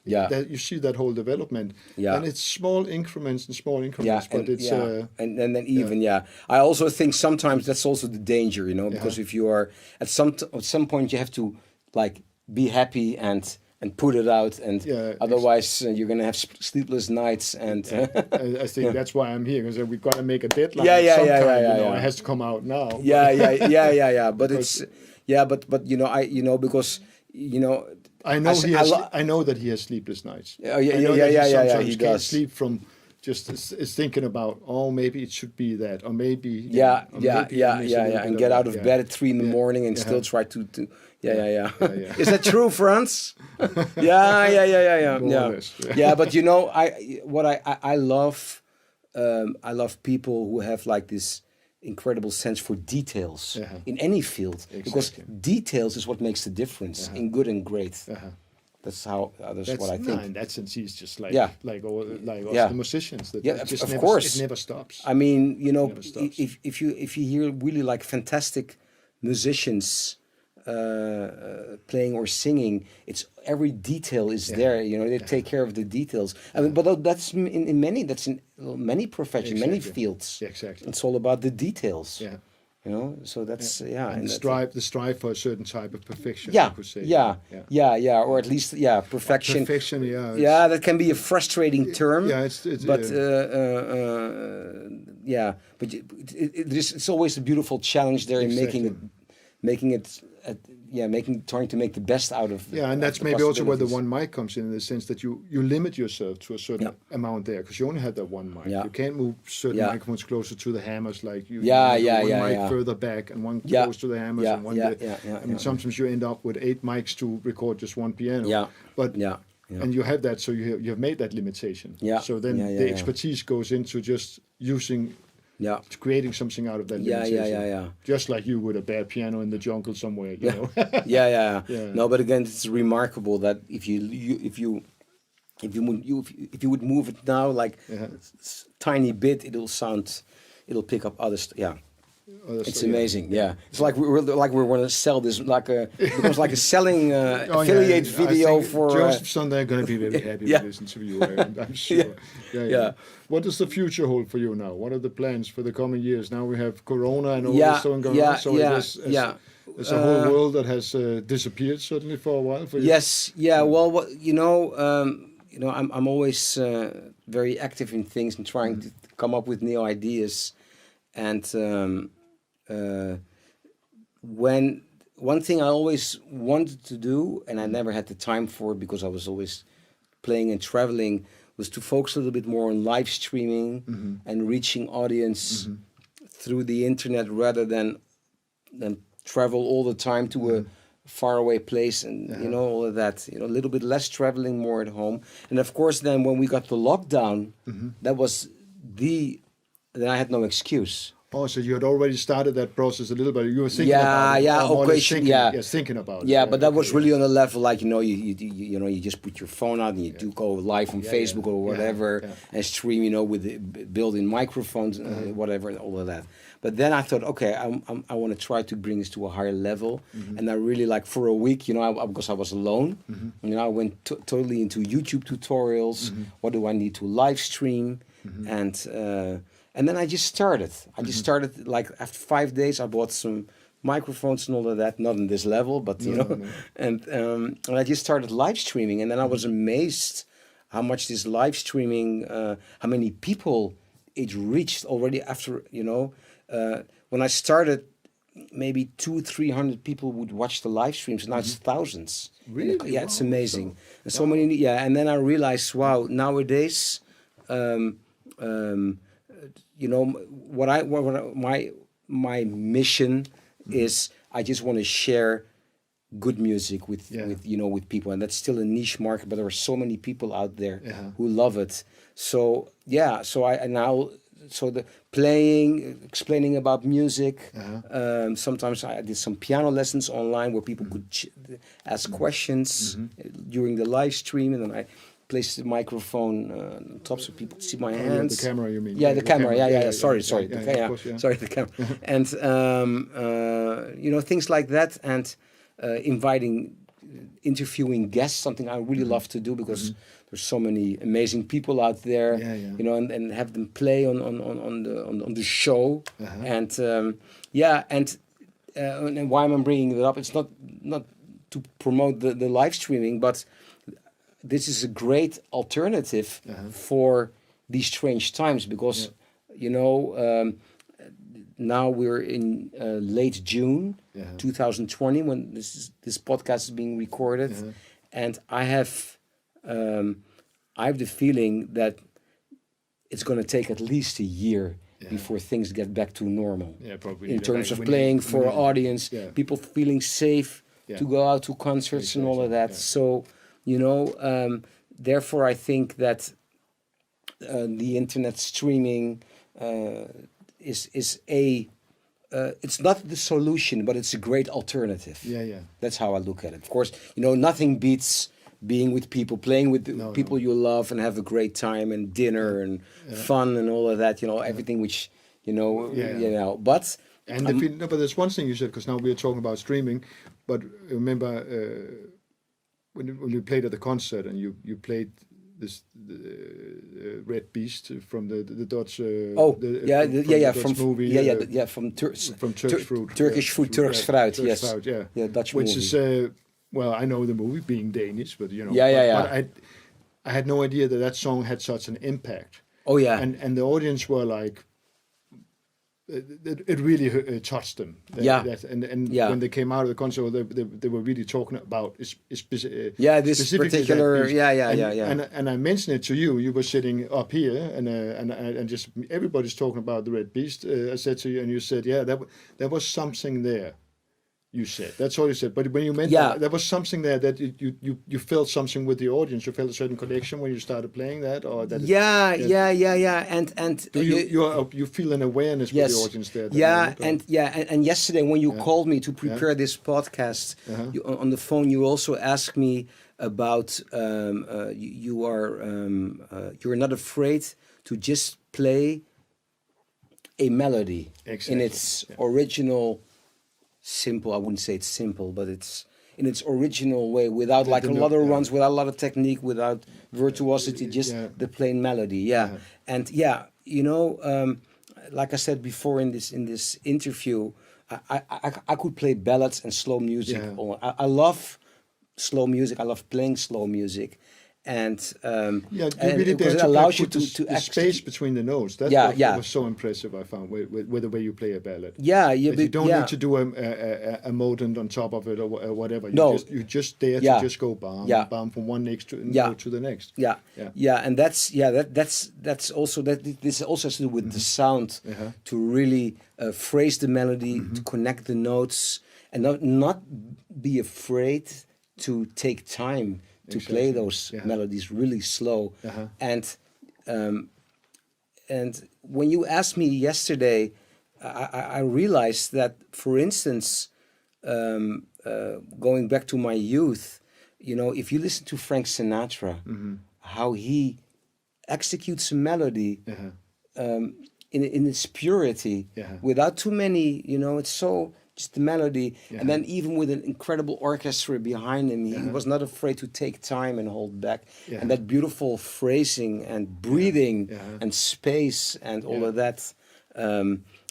You see that whole development, and it's small increments, but it's and then even I also think sometimes that's also the danger, because if you are at some point you have to like be happy and put it out, and otherwise you're gonna have sleepless nights. And I think that's why I'm here, because we've got to make a deadline. It has to come out now. But because I know that he has sleepless nights. He does. Can't sleep from just is thinking about maybe it should be that, or maybe and get out of bed at 3 a.m. and still try to. Is that true, Frans? But I love people who have like this incredible sense for details in any field, because details is what makes the difference in good and great. That's what I think. In that sense, he's just like us, the musicians. Of course, it never stops. I mean, if you hear really like fantastic musicians playing or singing, it's every detail is there. They take care of the details. I mean, but that's in many professions, many fields. Exactly. It's all about the details. So that's and the strive for a certain type of perfection. You could say. Or at least perfection. Perfection, that can be a frustrating term. But it's always a beautiful challenge there in trying to make the best out of. And that's maybe also where the one mic comes in the sense that you limit yourself to a certain amount there, because you only have that one mic. You can't move certain microphones closer to the hammers, like one mic further back and one close to the hammers and one. I mean, sometimes you end up with 8 mics to record just one piano. And you have that, so you have made that limitation. So then the expertise goes into just using Yeah. creating something out of that limitation. Yeah. Just like you would a bare piano in the jungle somewhere, you know. Yeah. Yeah. No, but again, it's remarkable that if you would move it now like tiny bit, it'll pick up other yeah. It's amazing, yeah. It's like we're going to sell this becomes like a selling affiliate video for. Joseph Sunday are going to be very happy with this interview, I'm sure. Yeah. What does the future hold for you now? What are the plans for the coming years? Now we have Corona and all this going on. So there's a whole world that has disappeared certainly for a while for you. Yes, yeah. Well, I'm always very active in things and trying to come up with new ideas. And when one thing I always wanted to do, and I never had the time for it because I was always playing and traveling, was to focus a little bit more on live streaming and reaching audience through the internet rather than travel all the time to a faraway place and all of that. A little bit less traveling, more at home. And of course, then when we got the lockdown, that was then I had no excuse. Oh, so you had already started that process a little bit. You were thinking about it. Thinking about it. Yeah, but that was really on a level like you just put your phone out and you do go live on Facebook or whatever and stream, with the built-in microphones, whatever, and all of that. But then I thought, okay, I want to try to bring this to a higher level, and I really for a week, because I was alone, I went totally into YouTube tutorials. What do I need to live stream, and then I just started. Like after 5 days, I bought some microphones and all of that. Not in this level, but and I just started live streaming. And then I was amazed how much this live streaming, how many people it reached already after. When I started, maybe 200-300 people would watch the live streams. Now it's thousands. Really? Yeah, it's amazing. And so many. Yeah, and then I realized, wow, nowadays. My mission is I just want to share good music with people, and that's still a niche market, but there are so many people out there who love it. So the playing, explaining about music. Sometimes I did some piano lessons online where people could ask questions during the live stream, and then I place the microphone on top so people see my hands. The camera, you mean? Yeah, the camera. Yeah. Sorry. Sorry, the camera. And things like that, and interviewing guests, something I really love to do because there's so many amazing people out there. And have them play on the show. And why am I bringing it up? It's not to promote the live streaming, but this is a great alternative for these strange times because, now we're in late June 2020 when this podcast is being recorded, and I have the feeling that it's going to take at least a year before things get back to normal. Yeah, probably. In terms of playing for audience, people feeling safe to go out to concerts and all of that. So. Therefore, I think that the internet streaming is it's not the solution, but it's a great alternative. That's how I look at it. Of course, nothing beats being with people, playing with people you love, and have a great time and dinner and fun and all of that. Everything which But but there's one thing you said, because now we're talking about streaming, but remember. When you played at the concert and you played this Red Beast from the Dutch Dutch movie from Turkish Fruit, Turks Fruit, yes, Dutch movie. Which is I know the movie being Danish, but but I had no idea that song had such an impact. Oh yeah, and the audience were like. It really touched them. When they came out of the concert, they were really talking about this particular. And I mentioned it to you. You were sitting up here, and just everybody's talking about the Red Beast. I said to you, and you said, there was something there. You said that's all you said. But when you meant there was something there that you felt something with the audience. You felt a certain connection when you started playing that, or that. And do you feel an awareness with the audience there? And yesterday when you called me to prepare this podcast on the phone, you also asked me about you're not afraid to just play a melody in its original. Simple, I wouldn't say it's simple, but it's in its original way, without like a lot of runs, without a lot of technique, without virtuosity, just the plain melody. And like I said before in this interview, I could play ballads and slow music. I love slow music. I love playing slow music. And really because it allows you to the space between the notes. That's what was so impressive. I found with the way you play a ballad. You don't need to do a modant on top of it or whatever. You just dare to just go bam from one note to the next. And that's also this also has to do with the sound to really phrase the melody, to connect the notes, and not be afraid to take time. To play those melodies really slow, and when you asked me yesterday, I realized that, for instance, going back to my youth, if you listen to Frank Sinatra, how he executes a melody in its purity, without too many, it's so. Just the melody, and then even with an incredible orchestra behind him, he was not afraid to take time and hold back. And that beautiful phrasing and breathing and space and all of that.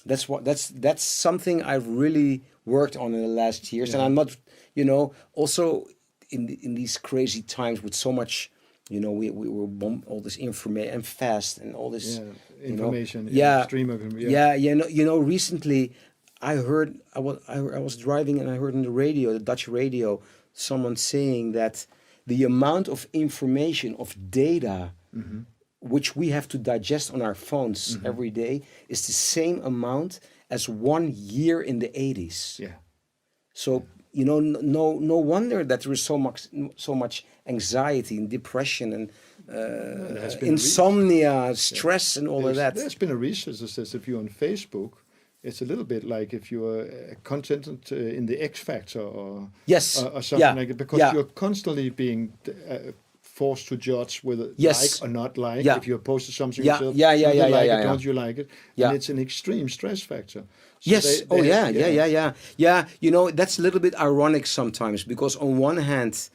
That's something I've really worked on in the last years. And I'm not, also in these crazy times with so much. We were bombed all this information and fast and all this information. Stream of recently. I was driving and I heard on the radio, the Dutch radio, someone saying that the amount of information, of data, which we have to digest on our phones every day is the same amount as 1 year in the 80s. So, no wonder that there is so much anxiety and depression and insomnia, stress and all of that. There's been a research that says if you're on Facebook, it's a little bit like if you're a content in the X Factor or something like it, because you're constantly being forced to judge whether like or not like. If you posted something yourself, don't you like it? And it's an extreme stress factor. So that's a little bit ironic sometimes, because on one hand,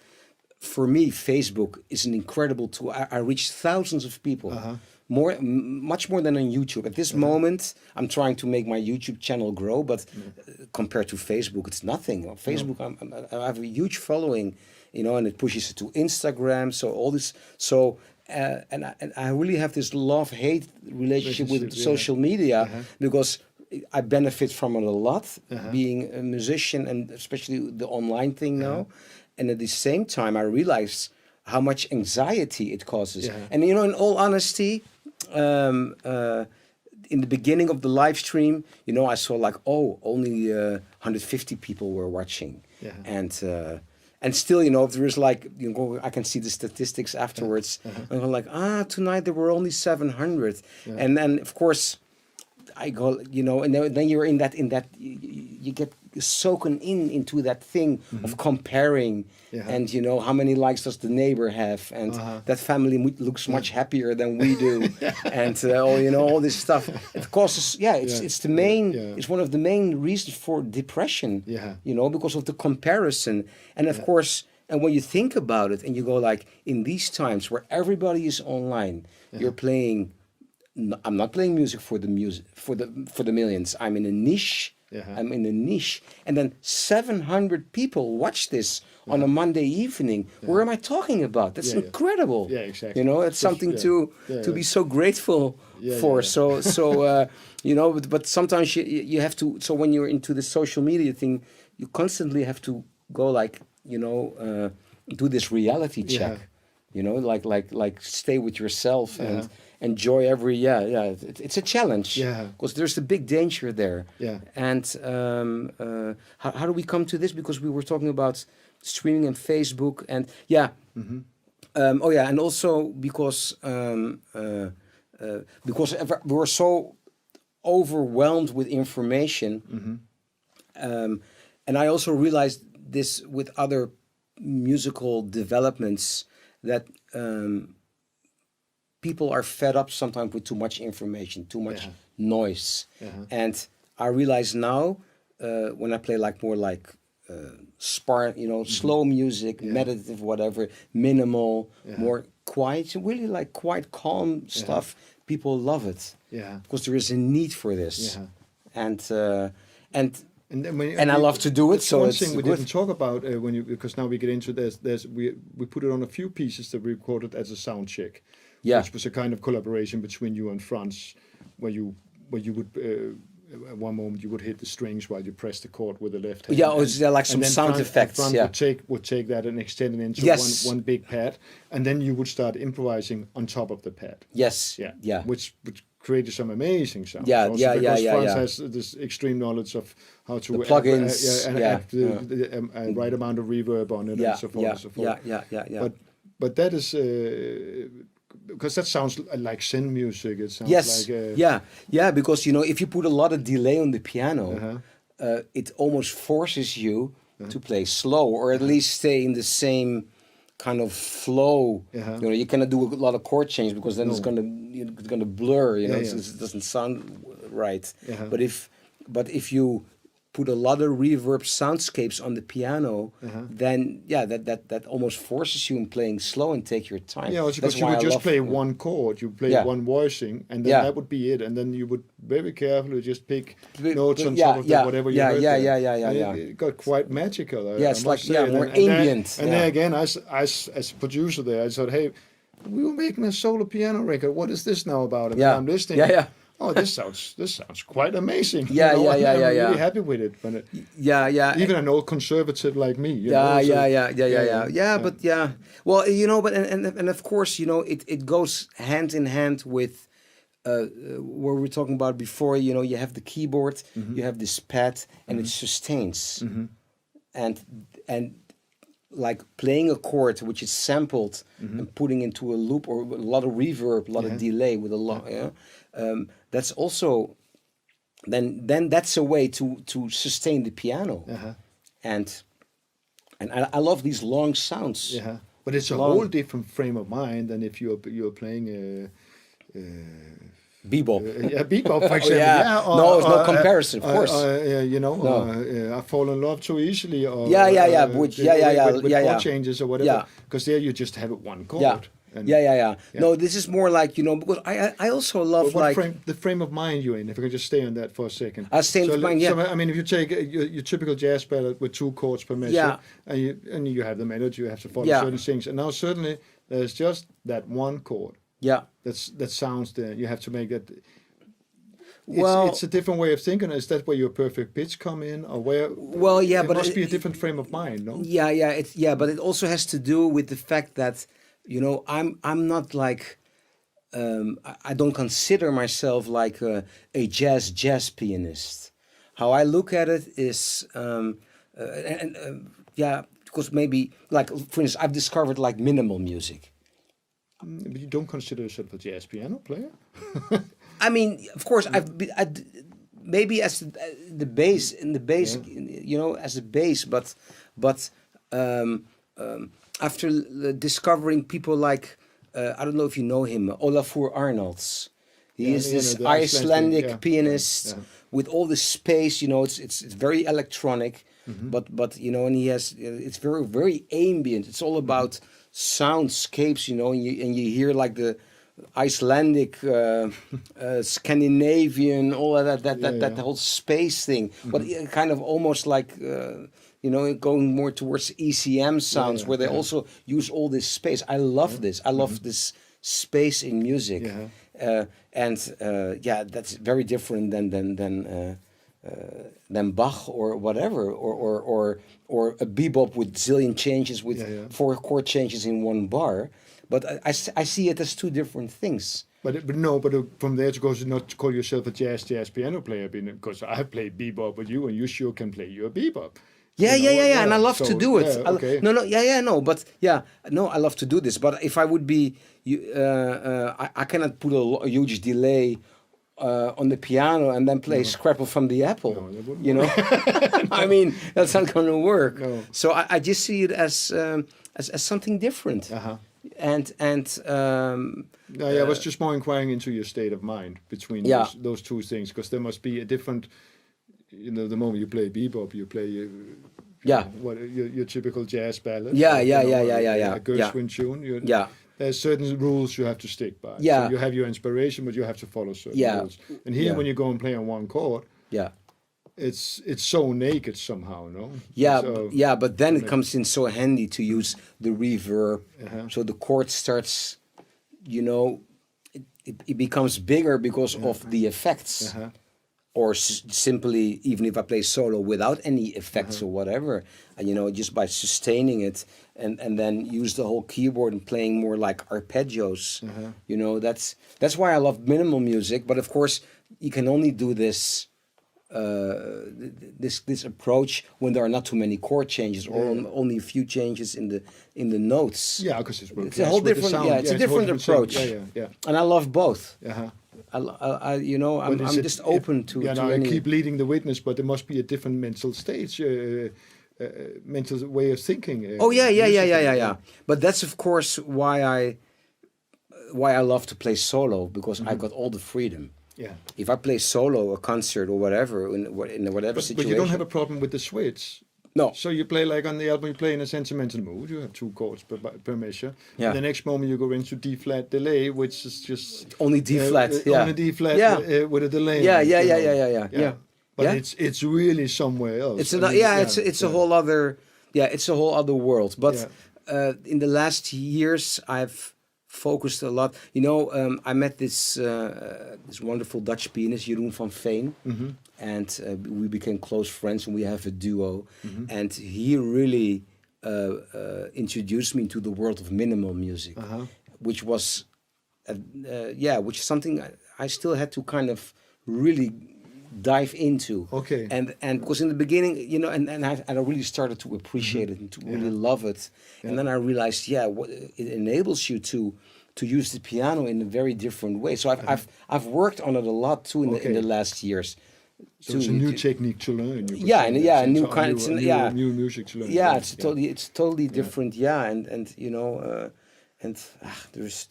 for me, Facebook is an incredible tool. I reach thousands of people. Much more than on YouTube. At this moment, I'm trying to make my YouTube channel grow, but compared to Facebook, it's nothing. On Facebook, I have a huge following, and it pushes it to Instagram. So all this, and I really have this love-hate relationship with social media because I benefit from it a lot, being a musician and especially the online thing now. And at the same time, I realize how much anxiety it causes. And in all honesty, in the beginning of the live stream, I saw like, only 150 people were watching, and still, if there is like, I can see the statistics afterwards, and I'm like, tonight there were only 700, and then of course, I go, and then you're in that you get soaken into that thing of comparing, and how many likes does the neighbor have, and that family looks much happier than we do, and all this stuff. It causes, it's one of the main reasons for depression, because of the comparison, and of course. And when you think about it, and you go like, in these times where everybody is online, you're playing. I'm not playing music for the millions. I'm in a niche. I'm in a niche, and then 700 people watch this on a Monday evening. Where am I talking about? That's incredible. Exactly. It's something to be so grateful for. So but sometimes you have to. So when you're into the social media thing, you constantly have to go like do this reality check. You know, like stay with yourself and enjoy every. It's a challenge. Yeah. Because there's the big danger there. Yeah. And how do we come to this? Because we were talking about streaming and Facebook and and also because we were so overwhelmed with information, and I also realized this with other musical developments that people are fed up sometimes with too much information, too much noise, and I realize now when I play more slow music, meditative, whatever, minimal, more quiet, really quite calm stuff. People love it, because there is a need for this, and I love to do it. So one it's thing we good. didn't talk about because now we get into this. We put it on a few pieces that we recorded as a sound check, which was a kind of collaboration between you and Frans, where you would. At one moment you would hit the strings while you press the chord with the left hand. Yeah, or is there like some sound effects? Frans would take that and extend it into one big pad, and then you would start improvising on top of the pad. Yes. Yeah. Which created some amazing sounds. Because Frans has this extreme knowledge of how to the plugins, add the right amount of reverb on it and so forth and so forth. Yeah. But that is. Because that sounds like Zen music. It sounds like because if you put a lot of delay on the piano, it almost forces you to play slow, or at least stay in the same kind of flow. You cannot do a lot of chord change, because then it's gonna blur. It doesn't sound right. But if you put a lot of reverb soundscapes on the piano, then that almost forces you in playing slow and take your time. Yeah, because you would just play one chord, you play one voicing, and then that would be it. And then you would very carefully just pick notes on top of whatever you heard. It got quite magical. It's more ambient. And then again, as a producer there, I thought, hey, we were making a solo piano record. What is this now about? And I'm listening. Oh, this sounds quite amazing. I'm really happy with it. But even an old conservative like me. Well, but and of course, it goes hand in hand with what we were talking about before. You have the keyboard, you have this pad, and it sustains, and like playing a chord which is sampled and putting into a loop, or a lot of reverb, a lot of delay with a lot. That's also then that's a way to sustain the piano, and I love these long sounds. But it's a whole different frame of mind than if you're playing bebop. Bebop, for example. No, it's no comparison, of course. I fall in love too easily. Or, with chord changes or whatever. Because there you just have it one chord. No, this is more like, because I also love the frame of mind you're in, if I could just stay on that for a second. I'll stay in mind, So, I mean, if you take your typical jazz ballad with 2 chords per measure, and you have the melody, you have to follow certain things. And now suddenly there's just that one chord. That sounds there. You have to make that. It's a different way of thinking. Is that where your perfect pitch come in, or where? It must be a different frame of mind, no? But it also has to do with the fact that I'm not like I don't consider myself like a jazz pianist. How I look at it is because maybe for instance I've discovered minimal music. But you don't consider yourself a jazz piano player? I mean, of course, maybe as the bass as a bass, but after discovering people like I don't know if you know him, Olafur Arnalds. He is this Icelandic pianist with all the space. It's very electronic, but and he has it's very very ambient. It's all about soundscapes, and you hear the Icelandic, Scandinavian, all of that whole space thing, but kind of almost going more towards ECM sounds, where they also use all this space. I love this. I love this space in music, and that's very different than Bach or whatever, or a bebop with zillion changes with 4 chord changes in one bar. But I see it as two different things. But from there to go to not to call yourself a jazz piano player, because I have played bebop with you, and you sure can play your bebop. Yeah, and I love to do it. Yeah, okay. I love to do this. But if I would be, I cannot put a huge delay on the piano and then play Scrapple from the Apple. No, that wouldn't you know, I mean that's not going to work. No. So I just see it as something different. Uh-huh. And I was just more inquiring into your state of mind between those two things, because there must be a different. The moment you play bebop, you play your typical jazz ballad. Yeah. A Gershwin tune. There's certain rules you have to stick by. Yeah. So you have your inspiration, but you have to follow certain rules. And here, when you go and play on one chord, it's so naked somehow, no? Yeah, but then it comes in so handy to use the reverb. So the chord starts, it becomes bigger because of the effects. Or simply, even if I play solo without any effects or whatever, just by sustaining it and then use the whole keyboard and playing more like arpeggios. That's why I love minimal music. But of course, you can only do this this approach when there are not too many chord changes or only a few changes in the notes. Yeah, because it's a whole different. It's a different approach. Yeah. And I love both. I'm just open to I any... keep leading the witness, but there must be a different mental stage, mental way of thinking. Yeah. But that's of course why I love to play solo, because I got all the freedom. Yeah. If I play solo, a concert or whatever, in whatever situation. But you don't have a problem with the switch. No. So you play like on the album, you play in a sentimental mood. You have 2 chords per measure. Yeah. And the next moment you go into D flat delay, which is just only D flat. Only D flat with a delay. Yeah. But it's really somewhere else. It's a whole other world. But in the last years, I've focused a lot. I met this wonderful Dutch pianist, Jeroen van Veen. And we became close friends, and we have a duo. And he really introduced me to the world of minimal music, which was, which is something I still had to kind of really dive into. Okay. And because in the beginning, and I really started to appreciate it and to really love it. And then I realized, it enables you to use the piano in a very different way. So I've worked on it a lot too in the last years. So it's a new technique to learn. New music to learn. Yeah, it's totally different. Yeah, and there's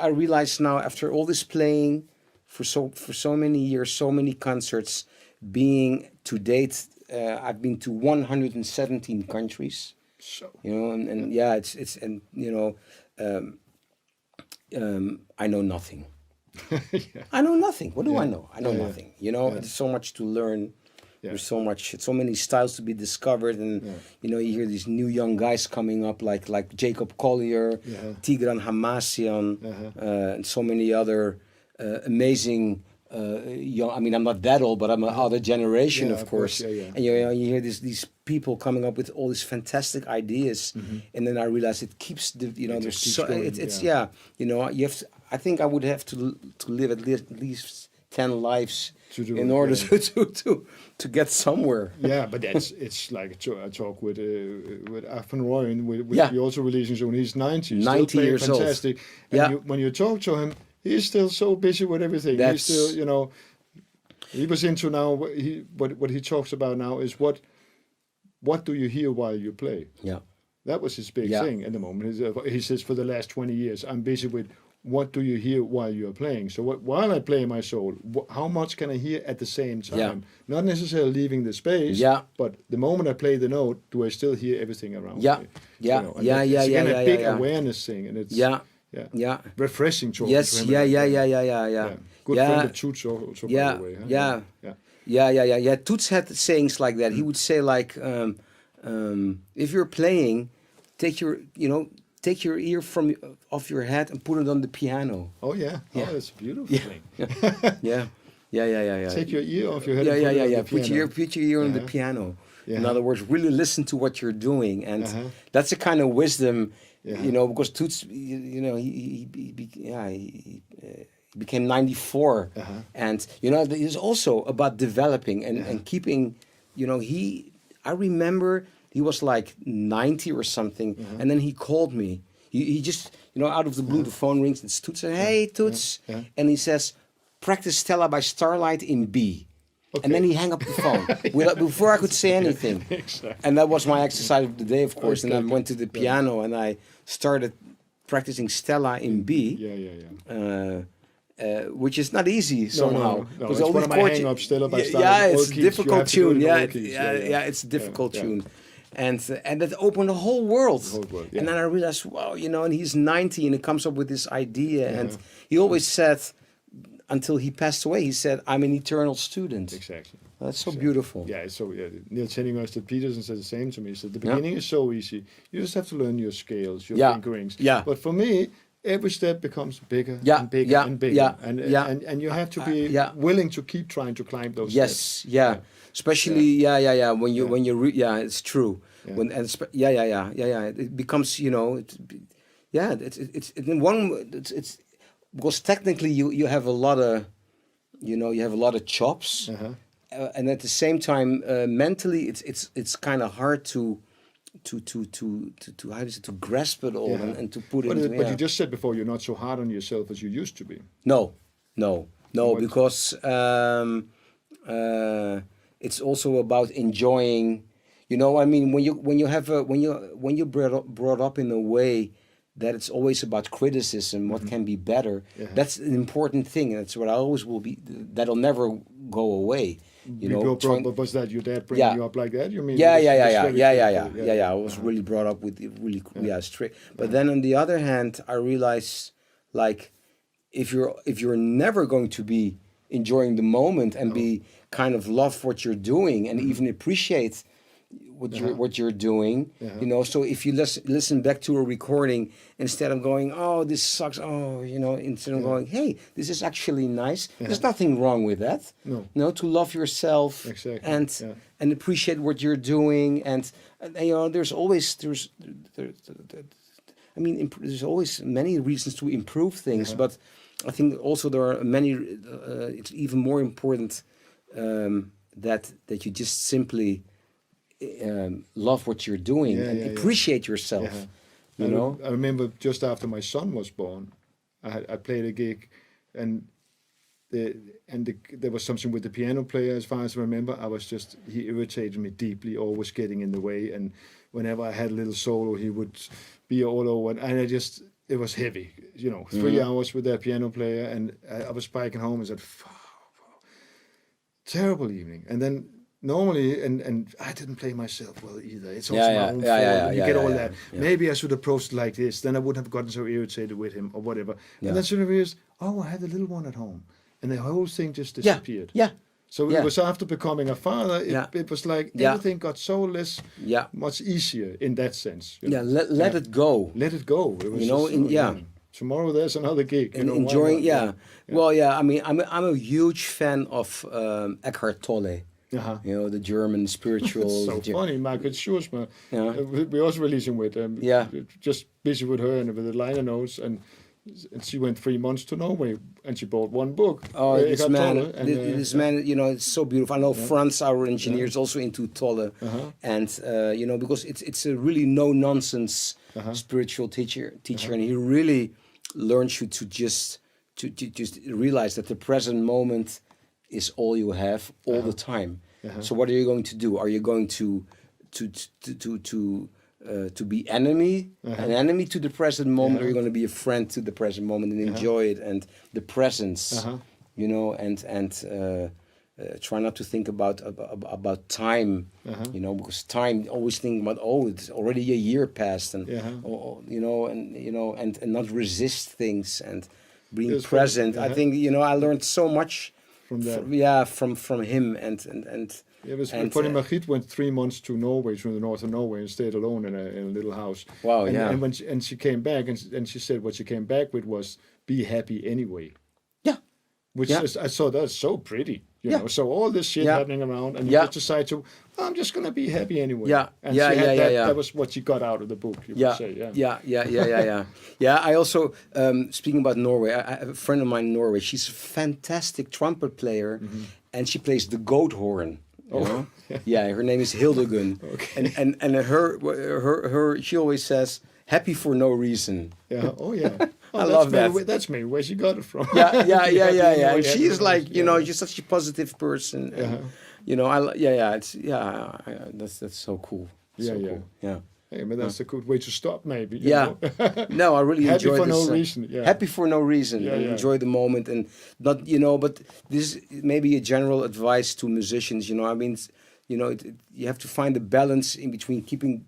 I realize now, after all this playing for so many years, so many concerts, being to date, I've been to 117 countries. So I know nothing. I know nothing. What do I know? I know nothing. There's so much to learn. There's so many styles to be discovered, and you hear these new young guys coming up like Jacob Collier, Tigran Hamasyan, and so many other amazing young. I mean, I'm not that old, but I'm another generation, of course. And you hear these people coming up with all these fantastic ideas, and then I realize it keeps you have to. I think I would have to live at least 10 lives in order to get somewhere. Yeah, but it's like a talk with Afan Roy, which we also releasing soon. He's 90. 90 years fantastic. old. And when you talk to him, he's still so busy with everything. He's still, he was into now. What he talks about now is what do you hear while you play? Yeah, that was his big thing at the moment. He says for the last 20 years, I'm busy with. What do you hear while you're playing? So while I play my soul, how much can I hear at the same time? Yeah. Not necessarily leaving the space, but the moment I play the note, do I still hear everything around me? It's again a big awareness thing, and it's refreshing to Yes, yeah. Good friend of Yeah. Toots also, by the way. Yeah. Toots had sayings like that. He would say like, if you're playing, take your ear off your head and put it on the piano. Oh yeah. Oh, that's a beautiful thing. Yeah. Take your ear off your head. Put your ear on the piano. In other words, really listen to what you're doing, and that's a kind of wisdom Yeah. You know, because Toots, you know, he became 94, and you know, it's also about developing and keeping. You know, I remember he was like 90 or something, and then he called me. He just, you know, out of the blue, the phone rings, and it's Toots said, "Hey, Toots," and he says, "Practice Stella by Starlight in B." Okay. And then he hung up the phone before I could say anything. Exactly. And that was my exercise of the day, of course. Okay. And I went to the piano and I started practicing Stella in B. Which is not easy somehow. No. It's one of my hang-ups, Stella by Starlight. Yeah, it's a keys. difficult tune. Yeah, It's a difficult tune. And that opened the whole world. And then I realized, wow, you know, and he's 90 and he comes up with this idea. And he always said, until he passed away, he said, "I'm an eternal student." Exactly. That's so beautiful. Yeah, it's so. Neil Tenningmeister Peterson said the same to me. He said the beginning is so easy. You just have to learn your scales, your fingerings. Yeah. But for me, every step becomes bigger and bigger and bigger. And you have to be willing to keep trying to climb those steps. Especially when you it's true. Yeah. It becomes, you know, it's because technically you have a lot of, you know, you have a lot of chops, and at the same time mentally it's kind of hard to how is it, to grasp it all and to put it into. But you just said before, you're not so hard on yourself as you used to be. No, because it's also about enjoying. You know, I mean, when you brought up in a way that it's always about criticism, what can be better. That's an important thing, and that's what I always will be. That'll never go away. You know, but was that your dad bringing you up like that? You mean? Yeah. I was really brought up with really strict. But then on the other hand, I realized, like, if you're never going to be enjoying the moment and be kind of love what you're doing and even appreciate what you're doing, you know. So if you listen back to a recording, instead of going, "Oh, this sucks," you know, instead of going, "Hey, this is actually nice." There's nothing wrong with that. No, to love yourself and appreciate what you're doing, and you know, there's always many reasons to improve things, but I think also there are many. It's even more important that you just simply love what you're doing and appreciate yourself. You know, I remember just after my son was born, I played a gig, and there was something with the piano player. As far as I remember, he irritated me deeply, always getting in the way, and whenever I had a little solo, he would be all over, and it was heavy. You know, 3 hours with that piano player, and I was biking home and said, terrible evening, and then. Normally, and I didn't play myself well either. It's also my own fault. You get all that. Maybe I should approach it like this. Then I wouldn't have gotten so irritated with him or whatever. And then suddenly I realized, I had a little one at home. And the whole thing just disappeared. So it was after becoming a father, it was like everything got so much easier in that sense. You know? Let it go. Let it go. It was, you know, tomorrow there's another gig. And enjoying, Well, I mean, I'm a huge fan of Eckhart Tolle. You know, the German spiritual. It's so funny, Margaret Schurzman. We're also releasing with just busy with her and with the liner notes, and she went 3 months to Norway and she bought one book. Oh, this man, you know, it's so beautiful. I know Frans, our engineer, is also into Tolle, and you know, because it's a really no nonsense spiritual teacher, and he really learns you to just realize that the present moment is all you have all the time. So what are you going to do? Are you going to be an enemy to the present moment, or are you going to be a friend to the present moment and enjoy it and the presence, you know, and try not to think about time, you know, because time, always think about, it's already a year passed, and you know, and not resist things and being present. I think, you know, I learned so much from that. From him and it was funny. Margriet went 3 months to Norway, to the north of Norway, and stayed alone in a little house. Wow, and when she came back, and she said what she came back with was, be happy anyway. Yeah. which is, I thought that's so pretty. You Yeah. know, so all this shit Yeah. happening around, and you Yeah. just decide to, I'm just gonna be happy anyway. Yeah. And Yeah, she had yeah, that, yeah. that was what you got out of the book. You Yeah, could say, yeah. Yeah, I also, speaking about Norway, I have a friend of mine in Norway. She's a fantastic trumpet player, and she plays the goat horn. You know? Yeah, her name is Hildegun. Okay. And her she always says, happy for no reason. Yeah. Oh yeah. Oh, I that's love maybe that. That's maybe where she got it from. Yeah. And she's like, you know, she's such a positive person. And, you know, that's so cool. So Yeah. cool. Yeah. Hey, but that's a good way to stop, maybe. you Yeah. know? No, I really Happy enjoyed for this. no reason. Yeah. Happy for no reason. Yeah, And yeah. enjoy the moment, and not, you know. But this is maybe a general advice to musicians. You know, I mean, you know, you have to find a balance in between keeping,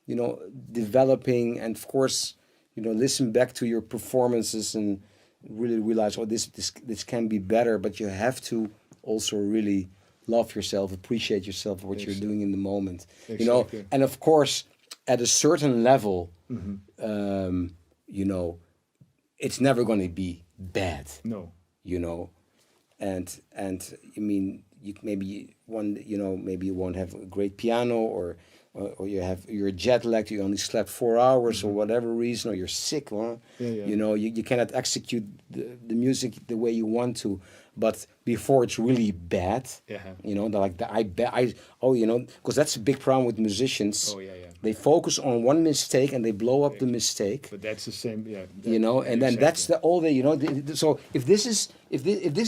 you know, developing, and of course, you know, listen back to your performances and really realize, oh, this can be better. But you have to also really love yourself, appreciate yourself, what you're doing in the moment. You know, Exactly. and of course, at a certain level, Mm-hmm. you know, it's never going to be bad. No. You know, and I mean, maybe you won't have a great piano, or you're jet lagged, you only slept 4 hours or whatever reason, or you're sick. Huh? Yeah. You know, you cannot execute the music the way you want to. But before it's really bad, you know, you know, because that's a big problem with musicians. Oh, yeah. They focus on one mistake and they blow up the mistake. But that's the same. Yeah. You know, and then that's all they, you know. So if this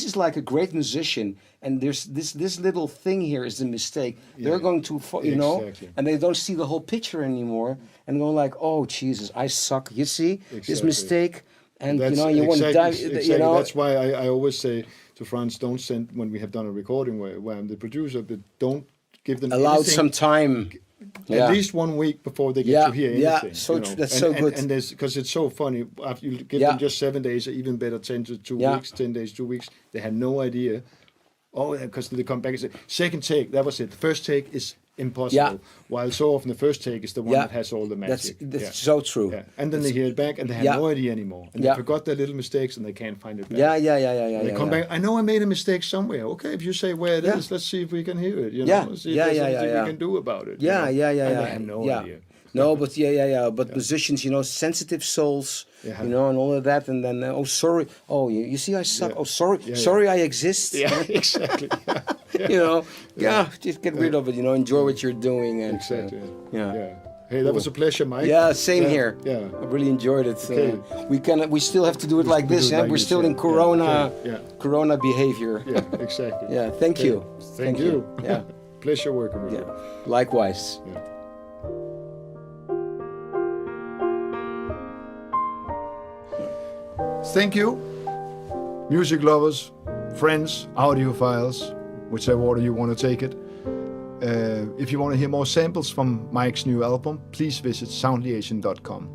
is like a great musician, and there's this little thing here is the mistake, they're going to, you know, Exactly. and they don't see the whole picture anymore, and go like, oh Jesus, I suck. You see this Exactly. mistake, and That's you know, you want to die. Exactly. You know, That's why I always say to Frans, don't send, when we have done a recording where I'm the producer, but don't give them allow anything, some time. at least 1 week before they get to hear anything. So you know. that's so good. And because it's so funny, after you give them just 7 days, or even better, 10 to 2 weeks, 10 days, 2 weeks, they had no idea. Oh, because they come back and say, second take, that was it. The first take is impossible. While so often the first take is the one that has all the magic. That's so true. Yeah. And then they hear it back and they have no idea anymore. And they forgot their little mistakes and they can't find it back. Yeah. They come back, I know I made a mistake somewhere. Okay, if you say where it is, let's see if we can hear it. You know, see if there's anything we can do about it. Yeah. And they have no idea. No, but But musicians, you know, sensitive souls, you know, and all of that, and then oh sorry, oh you see I suck. Oh sorry, I exist. Yeah, exactly. You know, just get rid of it. You know, enjoy what you're doing. And, Exactly. Yeah. Hey, that was a pleasure, Mike. Yeah, same here. Yeah. I really enjoyed it. Okay. We still have to do it like this. do it like We're this, still in yeah. Corona, Yeah. Corona behavior. Yeah, exactly. Yeah, thank you. Thank you. Yeah. Pleasure working with Yeah. you. Likewise. Yeah. Thank you, music lovers, friends, audiophiles, whichever order you want to take it. If you want to hear more samples from Mike's new album, please visit soundliasion.com.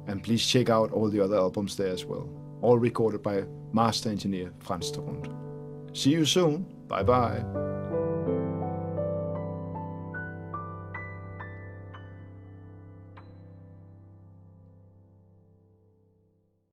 And please check out all the other albums there as well. All recorded by master engineer Frans. See you soon. Bye bye.